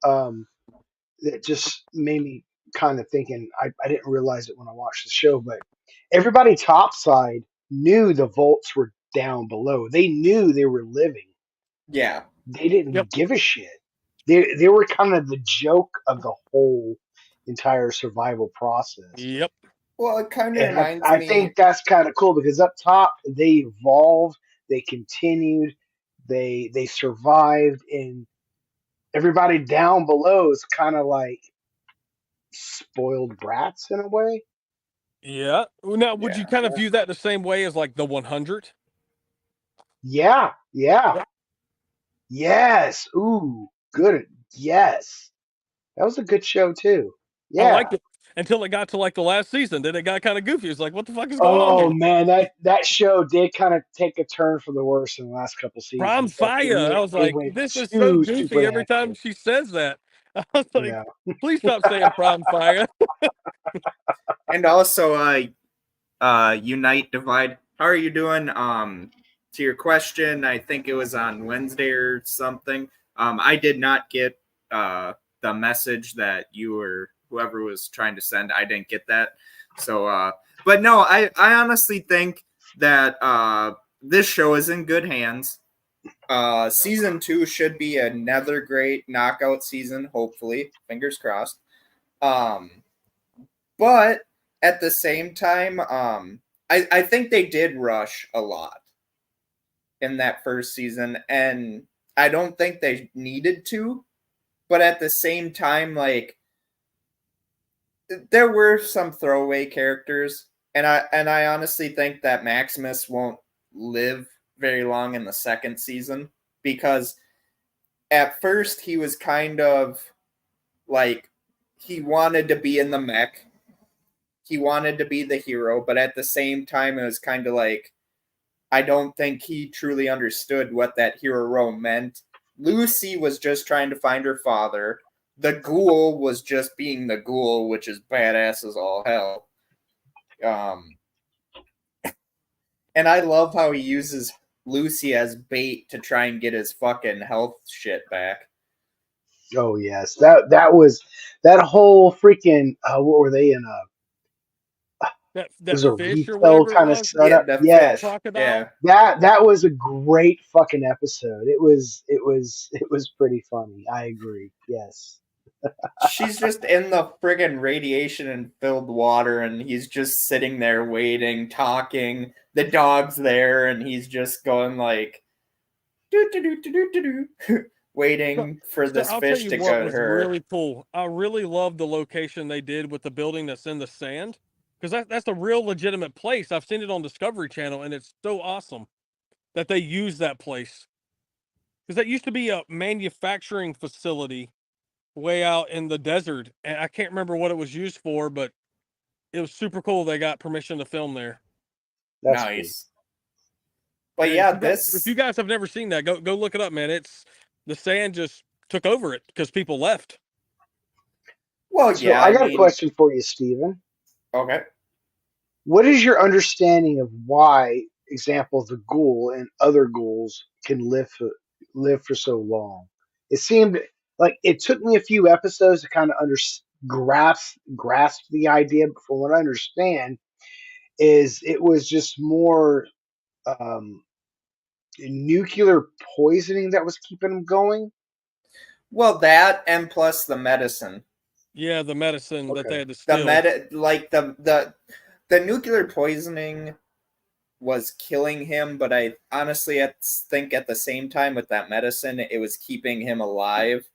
B: That just made me kind of thinking. I didn't realize it when I watched the show, but everybody topside knew the vaults were down below. They knew they were living.
A: yeah.
B: They
C: Yep.
B: didn't give a shit. They were kind of the joke of the whole entire survival process.
C: Yep.
A: Well, it kind of
B: And
A: reminds
B: I
A: me.
B: think that's kind of cool because up top they evolved, they continued, they survived, and everybody down below is kind of like spoiled brats in a way.
C: Yeah. Now, would you
A: Yeah.
C: kind of
B: Yeah,
C: view that the same way as like the 100?
B: yeah, yeah.
C: Yeah.
B: Yes. Ooh, good. Yes, that was a good show too.
C: I
B: Yeah.
C: liked it until it got to like the last season. Then it got kind of goofy. It's like, what the fuck is going on
B: Oh
C: here?
B: man, that show did kind of take a turn for the worse in the last couple
C: Prime
B: seasons. Like
C: Fire. I was
B: it
C: like,
B: went
C: this is so
B: too
C: goofy every time
B: supernatural.
C: she says that. I was like,
B: Yeah.
C: please stop saying Prime Fire.
A: And also, Unite Divide. How are you doing? To your question, I think it was on Wednesday or something. I did not get the message that you were whoever was trying to send. I didn't get that. So, but no, I honestly think that this show is in good hands. Season 2 should be another great knockout season. Hopefully, fingers crossed. Um, but at the same time, I think they did rush a lot in that first season, and I don't think they needed to. But at the same time, like there were some throwaway characters, and I honestly think that Maximus won't live very long in the second season because at first he was kind of like he wanted to be in the mech, he wanted to be the hero, but at the same time, it was kind of like I don't think he truly understood what that hero role meant. Lucy was just trying to find her father. The ghoul was just being the ghoul, which is badass as all hell. Um, and I love how he uses Lucy as bait to try and get his fucking health shit back.
B: Oh yes, that was that whole freaking. What were they in? It
C: That
B: was a
C: fish or
B: retail
C: whatever it
B: kind of
C: was,
A: Yeah,
B: setup.
A: the
C: that
B: Yes,
A: fish. Yeah.
C: crocodile.
B: that was a great fucking episode. It was pretty funny. I agree. Yes.
A: She's just in the friggin' radiation and filled water, and he's just sitting there waiting, talking. The dog's there, and he's just going like, do do do do do do,
C: So,
A: waiting for
C: so
A: this
C: I'll tell
A: fish
C: you
A: to
C: what
A: go to
C: was
A: her.
C: really cool. I really love the location they did with the building that's in the sand because that's a real legitimate place. I've seen it on Discovery Channel, and it's so awesome that they use that place because that used to be a manufacturing facility way out in the desert, and I can't remember what it was used for, but it was super cool. They got permission to film there.
B: That's cool.
A: Nice. But
C: And
A: yeah,
C: if
A: this.
C: you guys have never seen that, go look it up, man. It's the sand just took over it because people left.
A: Well,
B: So
A: yeah,
B: I
A: I
B: got a
A: mean,
B: question for you, Steven.
A: okay.
B: What is your understanding of why, example, the ghoul and other ghouls can live for so long? It seemed like it took me a few episodes to kind of grasp the idea. But from what I understand, is it was just more um, nuclear poisoning that was keeping them going.
A: Well, that and plus the medicine.
C: Yeah, the medicine that they
B: Okay.
C: had to
A: The
C: steal.
A: the nuclear poisoning was killing him, but I honestly think at the same time with that medicine, it was keeping him alive.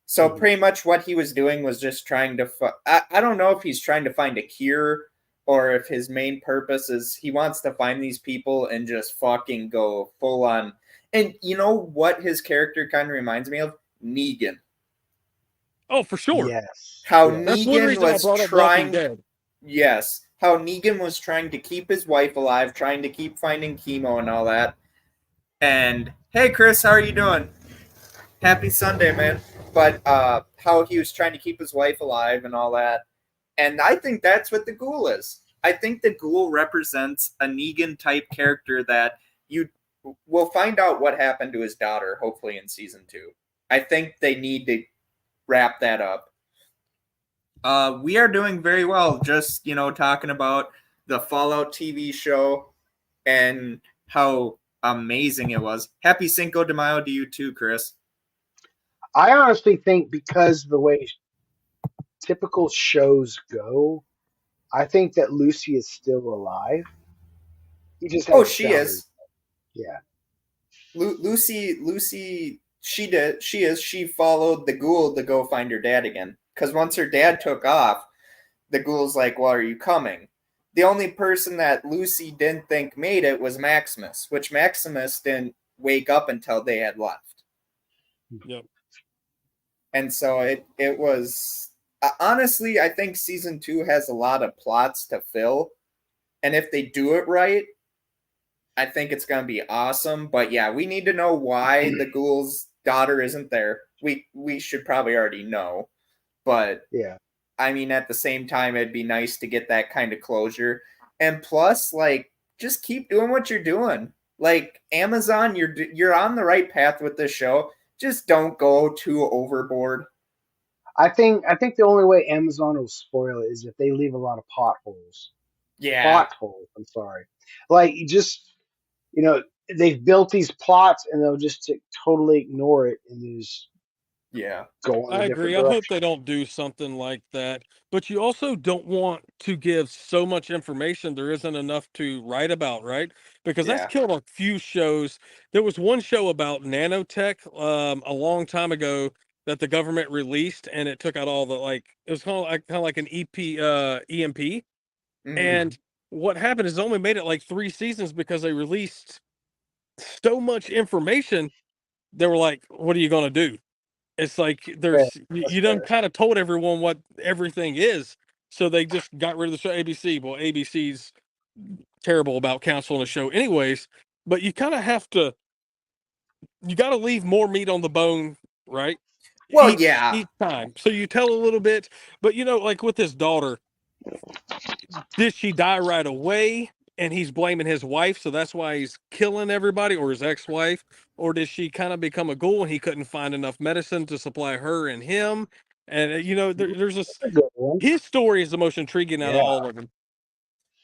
A: So
B: Mhm.
A: pretty much what he was doing was just trying to. I don't know if he's trying to find a cure or if his main purpose is he wants to find these people and just fucking go full on. And you know what his character kind of reminds me of? Negan.
C: Oh, for sure.
B: Yes.
A: How
C: That's one
A: Negan
C: reason I
A: was
C: brought up Walking
A: trying.
C: Dead.
A: Yes, how Negan was trying to keep his wife alive, trying to keep finding chemo and all that. And hey, Chris, how are you doing? Happy Sunday, man. But how he was trying to keep his wife alive and all that. And I think that's what the ghoul is. I think the ghoul represents a Negan type character that you will find out what happened to his daughter, hopefully in season 2. I think they need to wrap that up. We are doing very well, just, talking about the Fallout TV show and how amazing it was. Happy Cinco de Mayo to you too, Chris.
B: I honestly think because the way typical shows go, I think that Lucy is still alive. He just
A: Oh,
B: hasn't
A: she
B: found her.
A: is.
B: Yeah.
A: Lucy, she did. She is. She followed the ghoul to go find her dad again. Because once her dad took off, the ghoul's like, "Well, are you coming?" The only person that Lucy didn't think made it was Maximus, which Maximus didn't wake up until they had left.
C: Yep.
A: And so it was honestly, I think season 2 has a lot of plots to fill, and if they do it right, I think it's going to be awesome. But yeah, we need to know why the ghoul's daughter isn't there. We should probably already know, but
B: Yeah.
A: I mean, at the same time, it'd be nice to get that kind of closure. And plus, like, just keep doing what you're doing. Like Amazon, you're on the right path with this show. Just don't go too overboard.
B: I think the only way Amazon will spoil it is if they leave a lot of potholes.
A: Yeah,
B: Plot holes. I'm sorry. Like you just they've built these plots and they'll just totally ignore it and just
A: yeah,
B: go in
C: I
B: a
C: agree.
B: different
C: I hope
B: direction.
C: they don't do something like that. But you also don't want to give so much information there isn't enough to write about, right? Because that's
A: yeah.
C: killed a few shows. There was one show about nanotech a long time ago that the government released, and it took out all the it was kind of like an EMP.
A: Mm.
C: And what happened is it only made it like 3 seasons because they released so much information. They were like, "What are you going to do?" It's like
B: Yeah, that's
C: you done
B: fair.
C: kind of told everyone what everything is, so they just got rid of the show. ABC, well, ABC's terrible about canceling a show, anyways. But you kind of have to, you got to leave more meat on the bone, right?
A: Well,
C: Each
A: yeah,
C: each time, so you tell a little bit, but like with his daughter, did she die right away? And he's blaming his wife, so that's why he's killing everybody, or his ex-wife, or did she kind of become a ghoul and he couldn't find enough medicine to supply her and him? And there's this
B: That's a good one.
C: his story is the most intriguing out of
B: Yeah.
C: all of them.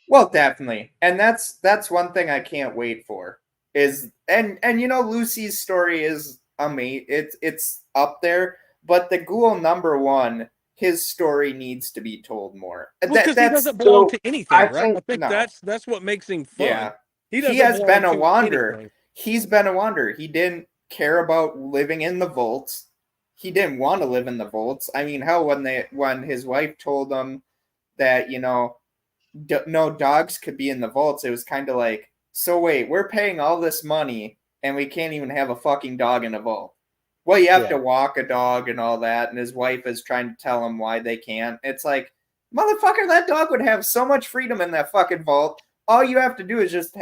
A: well, definitely, and that's one thing I can't wait for is and Lucy's story is amazing. It's up there, but the ghoul number one, his story needs to be told more.
C: Well, because he doesn't
A: That's
C: belong
B: So
C: to anything,
B: I
C: right? I
B: think
C: think
A: no,
C: that's what makes him fun.
A: yeah,
C: He
A: he
C: doesn't
A: has
C: belong
A: been a
C: to
A: wanderer.
C: anything.
A: He's been a wanderer. He didn't care about living in the vaults. He didn't want to live in the vaults. I mean, hell, when his wife told him that no dogs could be in the vaults, it was kind of like, so wait, we're paying all this money and we can't even have a fucking dog in a vault. Well, you have
B: yeah.
A: to walk a dog and all that, and his wife is trying to tell him why they can't. It's like, motherfucker, that dog would have so much freedom in that fucking vault. All you have to do is just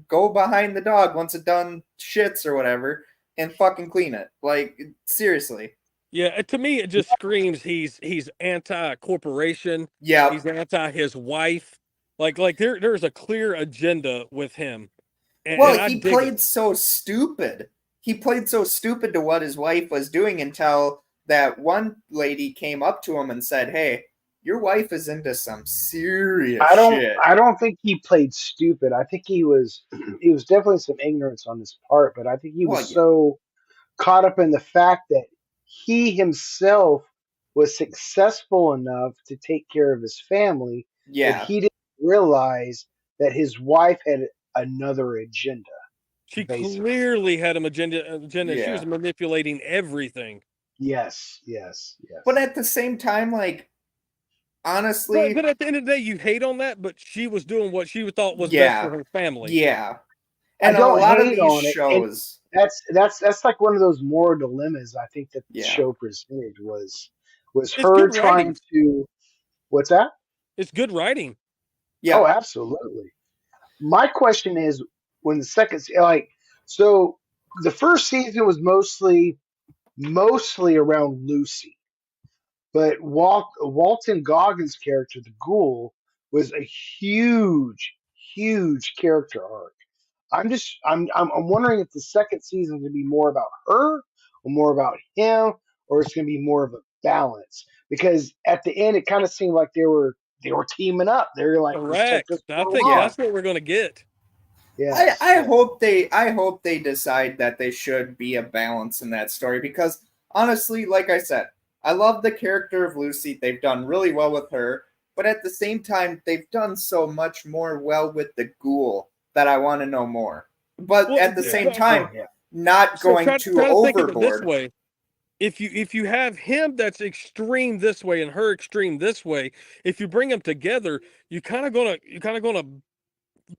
A: go behind the dog once it done shits or whatever and fucking clean it. Like, seriously.
C: Yeah, to me, it just screams he's anti corporation. He's
A: Yep.
C: anti his wife. There's a clear agenda with him, and
A: Well,
C: I
A: he
C: dig it.
A: played so stupid. He played so stupid to what his wife was doing until that one lady came up to him and said, "Hey, your wife is into some serious
B: I don't
A: shit."
B: I don't think he played stupid. I think he was he was definitely some ignorance on his part, but I think he
A: Well,
B: was
A: yeah.
B: so caught up in the fact that he himself was successful enough to take care of his family that
A: Yeah.
B: he didn't realize that his wife had another agenda,
C: She
B: basically.
C: clearly had a agenda. She was
A: Yeah.
C: manipulating everything.
B: Yes, yes,
A: But
B: yes.
A: at the same time, like,
C: But
A: honestly,
C: at the end of the day, you hate on that, but she was doing what she thought was best for
A: yeah.
C: her family.
A: Yeah.
B: I
A: And a
B: don't
A: lot of
B: hate
A: these
B: on it, and
A: shows,
B: that's like one of those moral dilemmas I think that the
A: yeah.
B: show presented was
C: It's
B: her
C: good
B: trying
C: writing.
B: to what's that?
C: It's good writing.
B: Oh,
A: Yeah.
B: absolutely. My question is when the like so the first season was mostly around Lucy, but Walton Goggins' character, the Ghoul, was a huge character arc. I'm wondering if the second season is going to be more about her or more about him, or it's going to be more of a balance. Because at the end, it kind of seemed like they were teaming up. They were like, let's take
C: Correct.
B: this
C: I
B: girl
C: think
A: Yeah.
B: on.
C: that's what we're going to get.
B: Yes,
A: I
B: yes.
A: hope they decide that they should be a balance in that story because honestly, like I said, I love the character of Lucy. They've done really well with her, but at the same time, they've done so much more well with the ghoul that I want to know more. But
C: Well,
A: at the same
C: so,
B: Oh
A: time,
B: yeah.
A: not
C: so
A: going
C: try
A: too
C: to think of it this
A: overboard.
C: way. If you have him that's extreme this way and her extreme this way, if you bring them together, you kind of gonna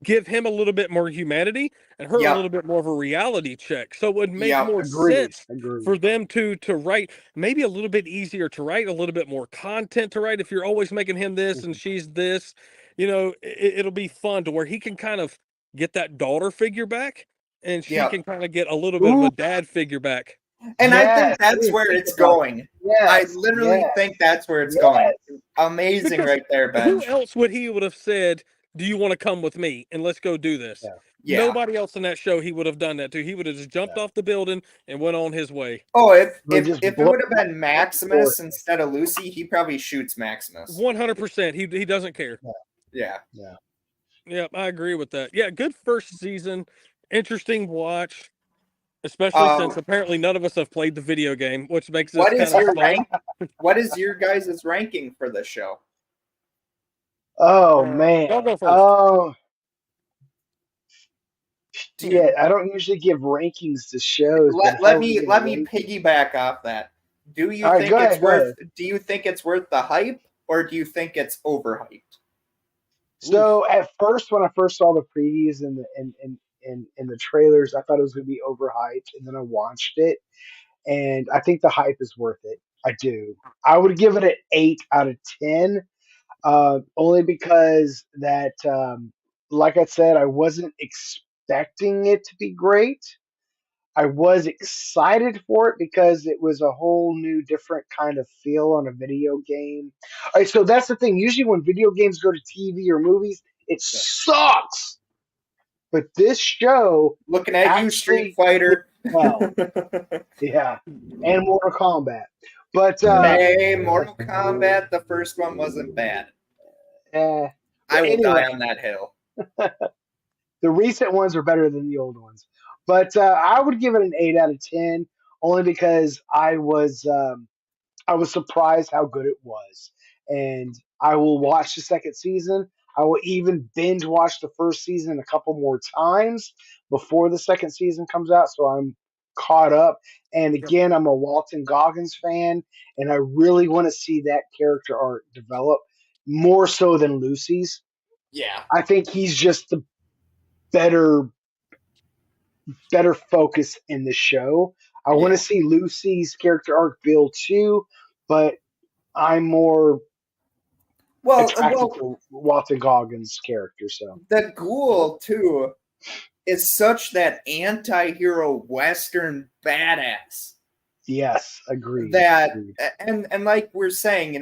C: give him a little bit more humanity and her a
A: Yep,
C: little bit more of a reality check. So it would make
A: yep,
C: more
B: Agreed.
C: sense
B: Agreed.
C: for them to write, maybe a little bit easier to write, a little bit more content to write. If you're always making him this and
B: Mhm.
C: she's this, it'll be fun to where he can kind of get that daughter figure back and she
A: yep.
C: can kind of get a little bit of
B: Ooh,
C: a dad figure back.
A: And I think
B: yes. I
A: that's
B: didn't
A: where
B: think
A: it's
B: about that.
A: going. I
B: Yes,
A: literally think
B: yes,
A: that's where it's going.
B: yes.
A: Amazing
C: Because
A: right there,
C: who
A: Benj.
C: else would have said, "Do you want to come with me and let's go do this?"
B: Yeah,
A: Yeah.
C: Nobody else in that show he would have done that to. He would have just jumped
B: yeah.
C: off the building and went on his way.
A: Oh, if
B: Or
A: if
B: just
A: if it
B: blow
A: would have been
B: up before.
A: Maximus instead of Lucy, he probably shoots Maximus.
C: 100%. He doesn't care.
B: Yeah,
A: Yeah.
B: yeah.
C: Yeah, I agree with that. Yeah, good first season. Interesting watch, especially since
A: Um,
C: apparently none of us have played the video game, which makes this
A: what
C: kind
A: is
C: of
A: your
C: fun.
A: rank? What is your guys' ranking for the show?
B: Oh man.
C: Y'all go first.
B: Oh
A: Do,
B: shit. I don't usually give rankings to shows, but
A: let
B: if I
A: let
B: were to
A: me
B: give a
A: let me
B: ranking,
A: piggyback off that. Do you
B: all right, go
A: think it's
B: ahead, go
A: worth?
B: ahead.
A: Do you think it's worth the hype, or do you think it's overhyped?
C: Oof.
B: So at first, when I first saw the previews and the trailers, I thought it was going to be overhyped, and then I watched it, and I think the hype is worth it. I do. I would give it an 8 out of 10, only because that, like I said, I wasn't expecting it to be great. I was excited for it because it was a whole new, different kind of feel on a video game. All right, so that's the thing. Usually, when video games go to TV or movies, it
A: Yeah.
B: sucks. But this show
A: Looking at you, Street
B: actually did
A: Fighter.
B: well. Yeah, and Mortal Kombat. But
A: Hey, Mortal Kombat, the first one wasn't bad.
B: eh,
A: I
B: but
A: will die
B: anyway,
A: on that hill.
B: the recent ones are better than the old ones. But I would give it an 8 out of 10, only because I was surprised how good it was. And I will watch the second season. I will even binge watch the first season a couple more times before the second season comes out. So I'm caught up. And
C: Yep.
B: again, I'm a Walton Goggins fan, and I really want to see that character arc develop more so than Lucy's.
A: Yeah.
B: I think he's just the better focus in the show. I want to
A: Yeah.
B: see Lucy's character arc build too, but I'm more attracted
A: Well,
B: to Walton Goggins' character. So
A: the
C: Yep.
A: ghoul too is such that anti-hero Western badass
B: yes, agreed,
A: that,
B: agreed.
A: and like we're saying,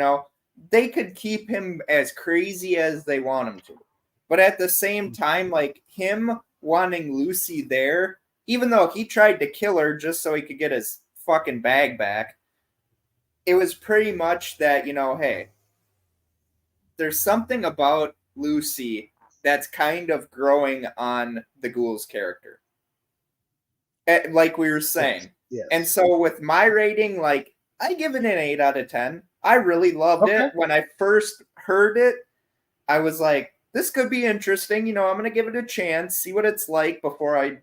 A: they could keep him as crazy as they want him to, but at the same time, like him wanting Lucy there, even though he tried to kill her just so he could get his fucking bag back, it was pretty much that hey, there's something about Lucy that's kind of growing on the ghoul's character, like we were
B: Yes,
A: saying. And
B: yes.
A: so with my rating, like I give it an 8 out of 10. I really loved
B: Okay.
A: it. When I first heard it, I was like, this could be interesting. I'm going to give it a chance, see what it's like before I,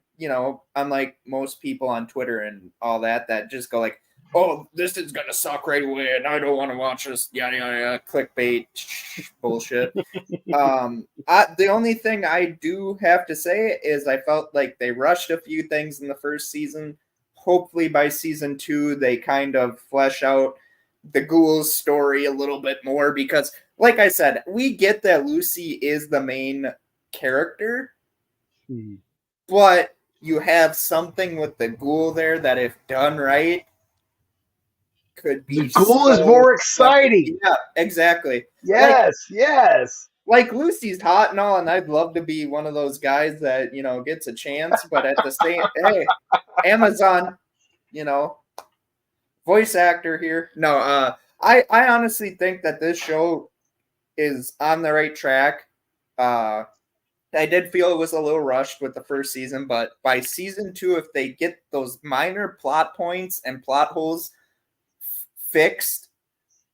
A: unlike most people on Twitter and all that just go like, oh, this is going to suck right away and I don't want to watch this, yada, yada, yada, clickbait bullshit. The only thing I do have to say is I felt like they rushed a few things in the first season. Hopefully by season 2, they kind of flesh out the ghoul's story a little bit more because, like I said, we get that Lucy is the main character, but you have something with the ghoul there that, if done right, could be
B: the ghoul is more exciting.
A: Yeah, exactly.
B: Yes.
A: Like Lucy's hot and all, and I'd love to be one of those guys that gets a chance. But at the same, hey, Amazon, voice actor here. No, I honestly think that this show is on the right track. I did feel it was a little rushed with the first season, but by season 2, if they get those minor plot points and plot holes fixed,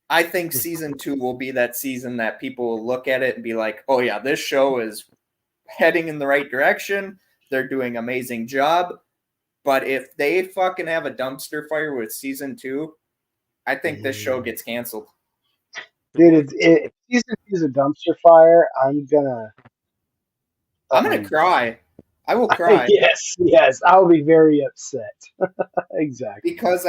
A: I think season 2 will be that season that people will look at it and be like, oh yeah, this show is heading in the right direction. They're doing an amazing job. But if they fucking have a dumpster fire with season 2, I think this show gets canceled.
B: Dude, if season 2 is a dumpster fire, I'm gonna
A: cry. I will cry.
B: Yes, I'll be very upset. Exactly.
A: Because,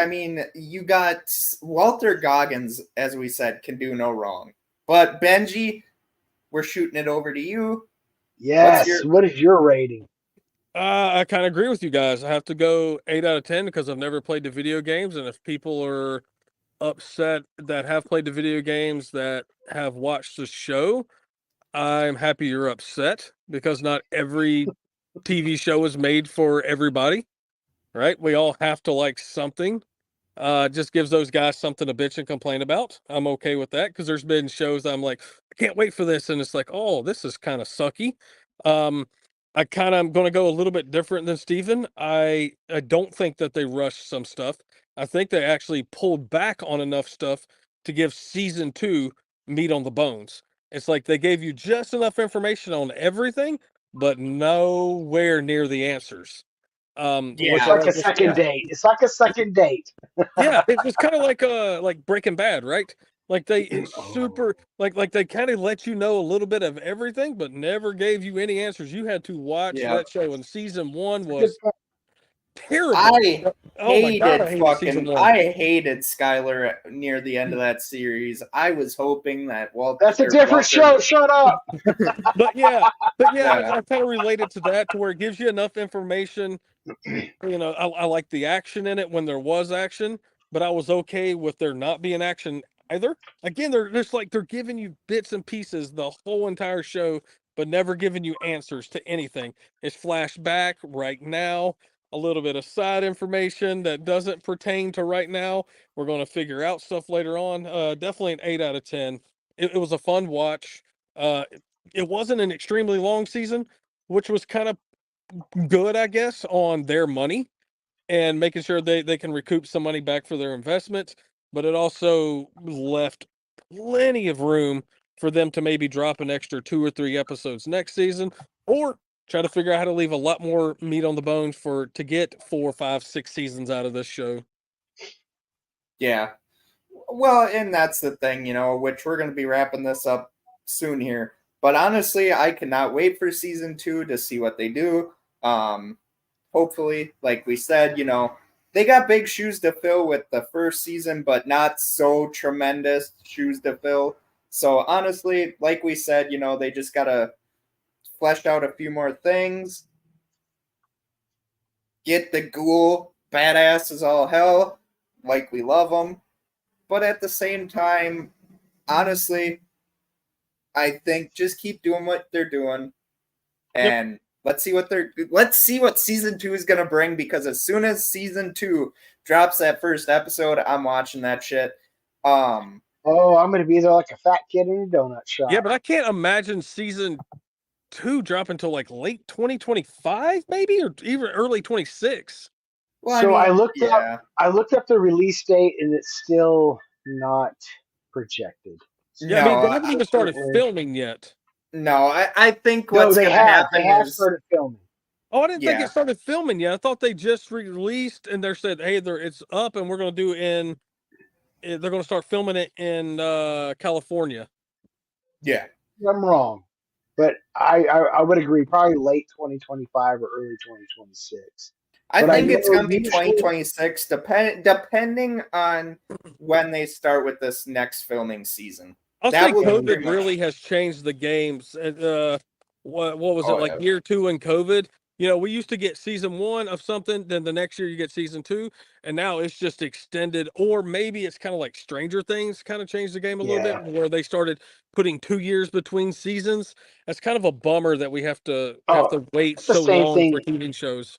A: you got Walter Goggins, as we said, can do no wrong. But Benji, we're shooting it over to you.
B: Yes. What is your rating?
C: I kind of agree with you guys. I have to go 8 out of 10 because I've never played the video games. And if people are upset that have played the video games that have watched the show, I'm happy you're upset because not every TV show is made for everybody, right? We all have to like something. Just gives those guys something to bitch and complain about. I'm okay with that because there's been shows I'm like, I can't wait for this, and it's like, oh, this is kind of sucky. I kind of am going to go a little bit different than Steven. I don't think that they rushed some stuff. I think they actually pulled back on enough stuff to give season 2 meat on the bones. It's like they gave you just enough information on everything, but nowhere near the answers.
B: It's like a second date. It's like a second date.
C: Yeah, it was kind of like Breaking Bad, right? Like it's super like they kind of let you know a little bit of everything, but never gave you any answers. You had to watch that show, and season 1 was terrible.
A: I hated Skylar near the end of that series. I was hoping that
B: that's a different show. Shut up.
C: but yeah, I kind of related to that, to where it gives you enough information. I like the action in it when there was action, but I was okay with there not being action either. Again, they're just like they're giving you bits and pieces the whole entire show, but never giving you answers to anything. It's flashback right now, a little bit of side information that doesn't pertain to right now. We're going to figure out stuff later on. Definitely an 8 out of 10. It was a fun watch. It wasn't an extremely long season, which was kind of good, I guess, on their money and making sure they can recoup some money back for their investment. But it also left plenty of room for them to maybe drop an extra 2 or 3 episodes next season, or try to figure out how to leave a lot more meat on the bones to get 4, 5, 6 seasons out of this show.
A: Yeah. Well, and that's the thing, which we're going to be wrapping this up soon here. But honestly, I cannot wait for season 2 to see what they do. Hopefully, like we said, they got big shoes to fill with the first season, but not so tremendous shoes to fill. So honestly, like we said, they just got to flesh out a few more things. Get the ghoul badass as all hell, like we love them. But at the same time, honestly, I think just keep doing what they're doing, and let's see what season 2 is gonna bring. Because as soon as season 2 drops that first episode, I'm watching that shit.
B: I'm gonna be there like a fat kid in a donut shop.
C: Yeah, but I can't imagine season 2 dropping until like late 2025, maybe, or even early 26.
B: Well, so I looked up the release date, and it's still not projected.
C: Yeah, I mean, they haven't even started
B: Unfortunately-
C: filming yet.
A: No, I think
B: No,
A: what's
B: they
A: going to
B: have.
A: happen
B: They have
A: is
B: started filming.
C: Oh, I didn't think
A: Yeah.
C: it started filming yet. I thought they just released and they said, "Hey, it's up, and we're going to do they're going to start filming it in California."
A: yeah.
B: I'm wrong, but I would agree. Probably late 2025 or early 2026.
A: I
B: But I
A: think it's
B: know
A: going to be
B: usually-
A: 2026, depending on when they start with this next filming season.
C: I'll
A: That
C: say
A: will
C: COVID
A: pretty much-
C: really has changed the games. What was it
A: Oh,
C: like
A: yeah.
C: year 2 in COVID? You know, we used to get season 1 of something, then the next year you get season 2, and now it's just extended. Or maybe it's kind of like Stranger Things kind of changed the game a little
B: Yeah.
C: bit, where they started putting 2 years between seasons. That's kind of a bummer that we have to wait
B: That's the
C: so
B: same
C: long
B: thing.
C: for TV shows.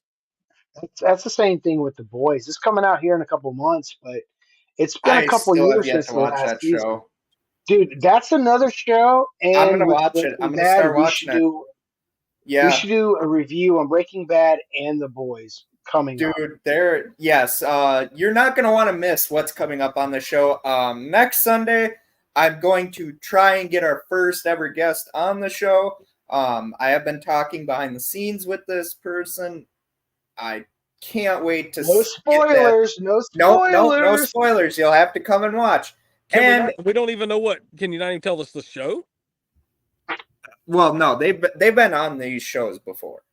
B: That's the same thing with The Boys. It's coming out here in a couple months, but it's been a
A: I
B: couple
A: still have
B: years
A: yet
B: since
A: to
B: the
A: watch
B: last
A: that
B: season.
A: show.
B: Dude, that's another show. And
A: I'm going to
B: with
A: watch it.
B: Breaking
A: I'm going to
B: Bad,
A: start
B: we
A: watching
B: should
A: it.
B: do we
A: Yeah.
B: should do a review on Breaking Bad and The Boys coming up.
A: Dude, you're not going to want to miss what's coming up on the show. Next Sunday, I'm going to try and get our first ever guest on the show. I have been talking behind the scenes with this person. I can't wait to
B: No
A: get that.
B: spoilers. No spoilers.
A: No spoilers. You'll have to come and watch.
C: We don't even know what. Can you not even tell us the show?
A: Well, no, they've been on these shows before.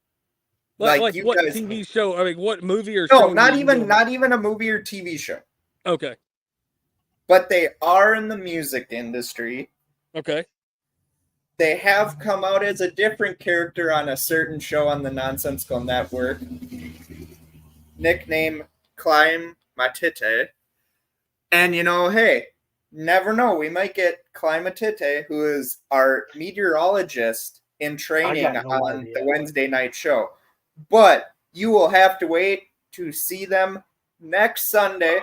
C: Like
A: you
C: what
A: guys,
C: TV show? I mean, what movie or show?
A: no, not
C: you
A: even
C: know?
A: not even a movie or TV show.
C: Okay.
A: But they are in the music industry.
C: Okay.
A: They have come out as a different character on a certain show on the Nonsensical Network. Nickname Climb Matite. And hey, never know. We might get Climatite, who is our meteorologist in training
B: I got no
A: on
B: idea.
A: the Wednesday night show. But you will have to wait to see them next Sunday.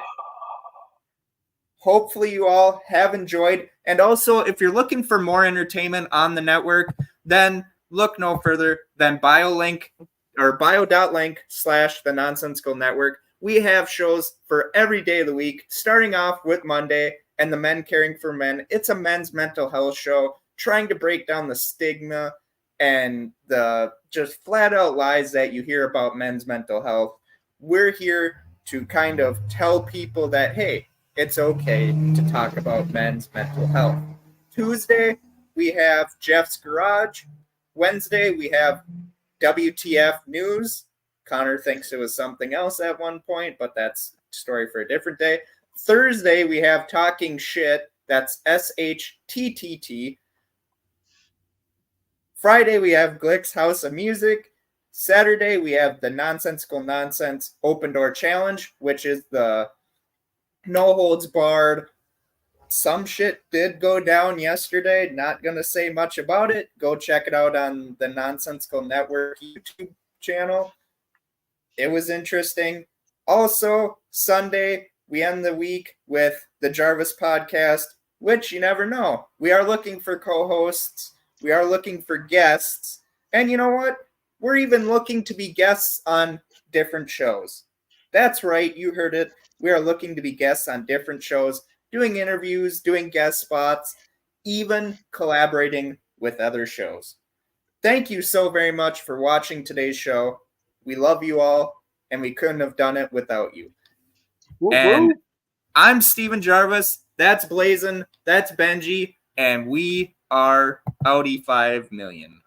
A: Hopefully you all have enjoyed. And also, if you're looking for more entertainment on the network, then look no further than bio.link /the Nonsensical Network. We have shows for every day of the week, starting off with Monday and the Men Caring for Men. It's a men's mental health show, trying to break down the stigma and the just flat out lies that you hear about men's mental health. We're here to kind of tell people that, hey, it's okay to talk about men's mental health. Tuesday, we have Jeff's Garage. Wednesday, we have WTF News. Connor thinks it was something else at one point, but that's a story for a different day. Thursday, we have Talking Shit. That's SHTTT. Friday, we have Glick's House of Music. Saturday, we have the Nonsensical Nonsense Open Door Challenge, which is the no holds barred. Some shit did go down yesterday. Not going to say much about it. Go check it out on the Nonsensical Network YouTube channel. It was interesting. Also, Sunday, we end the week with the Gervais podcast, which you never know. We are looking for co-hosts. We are looking for guests. And you know what? We're even looking to be guests on different shows. That's right. You heard it. We are looking to be guests on different shows, doing interviews, doing guest spots, even collaborating with other shows. Thank you so very much for watching today's show. We love you all, and we couldn't have done it without you. And I'm Steven Gervais. That's Blazin. That's Benji. And we are Audi 5 million.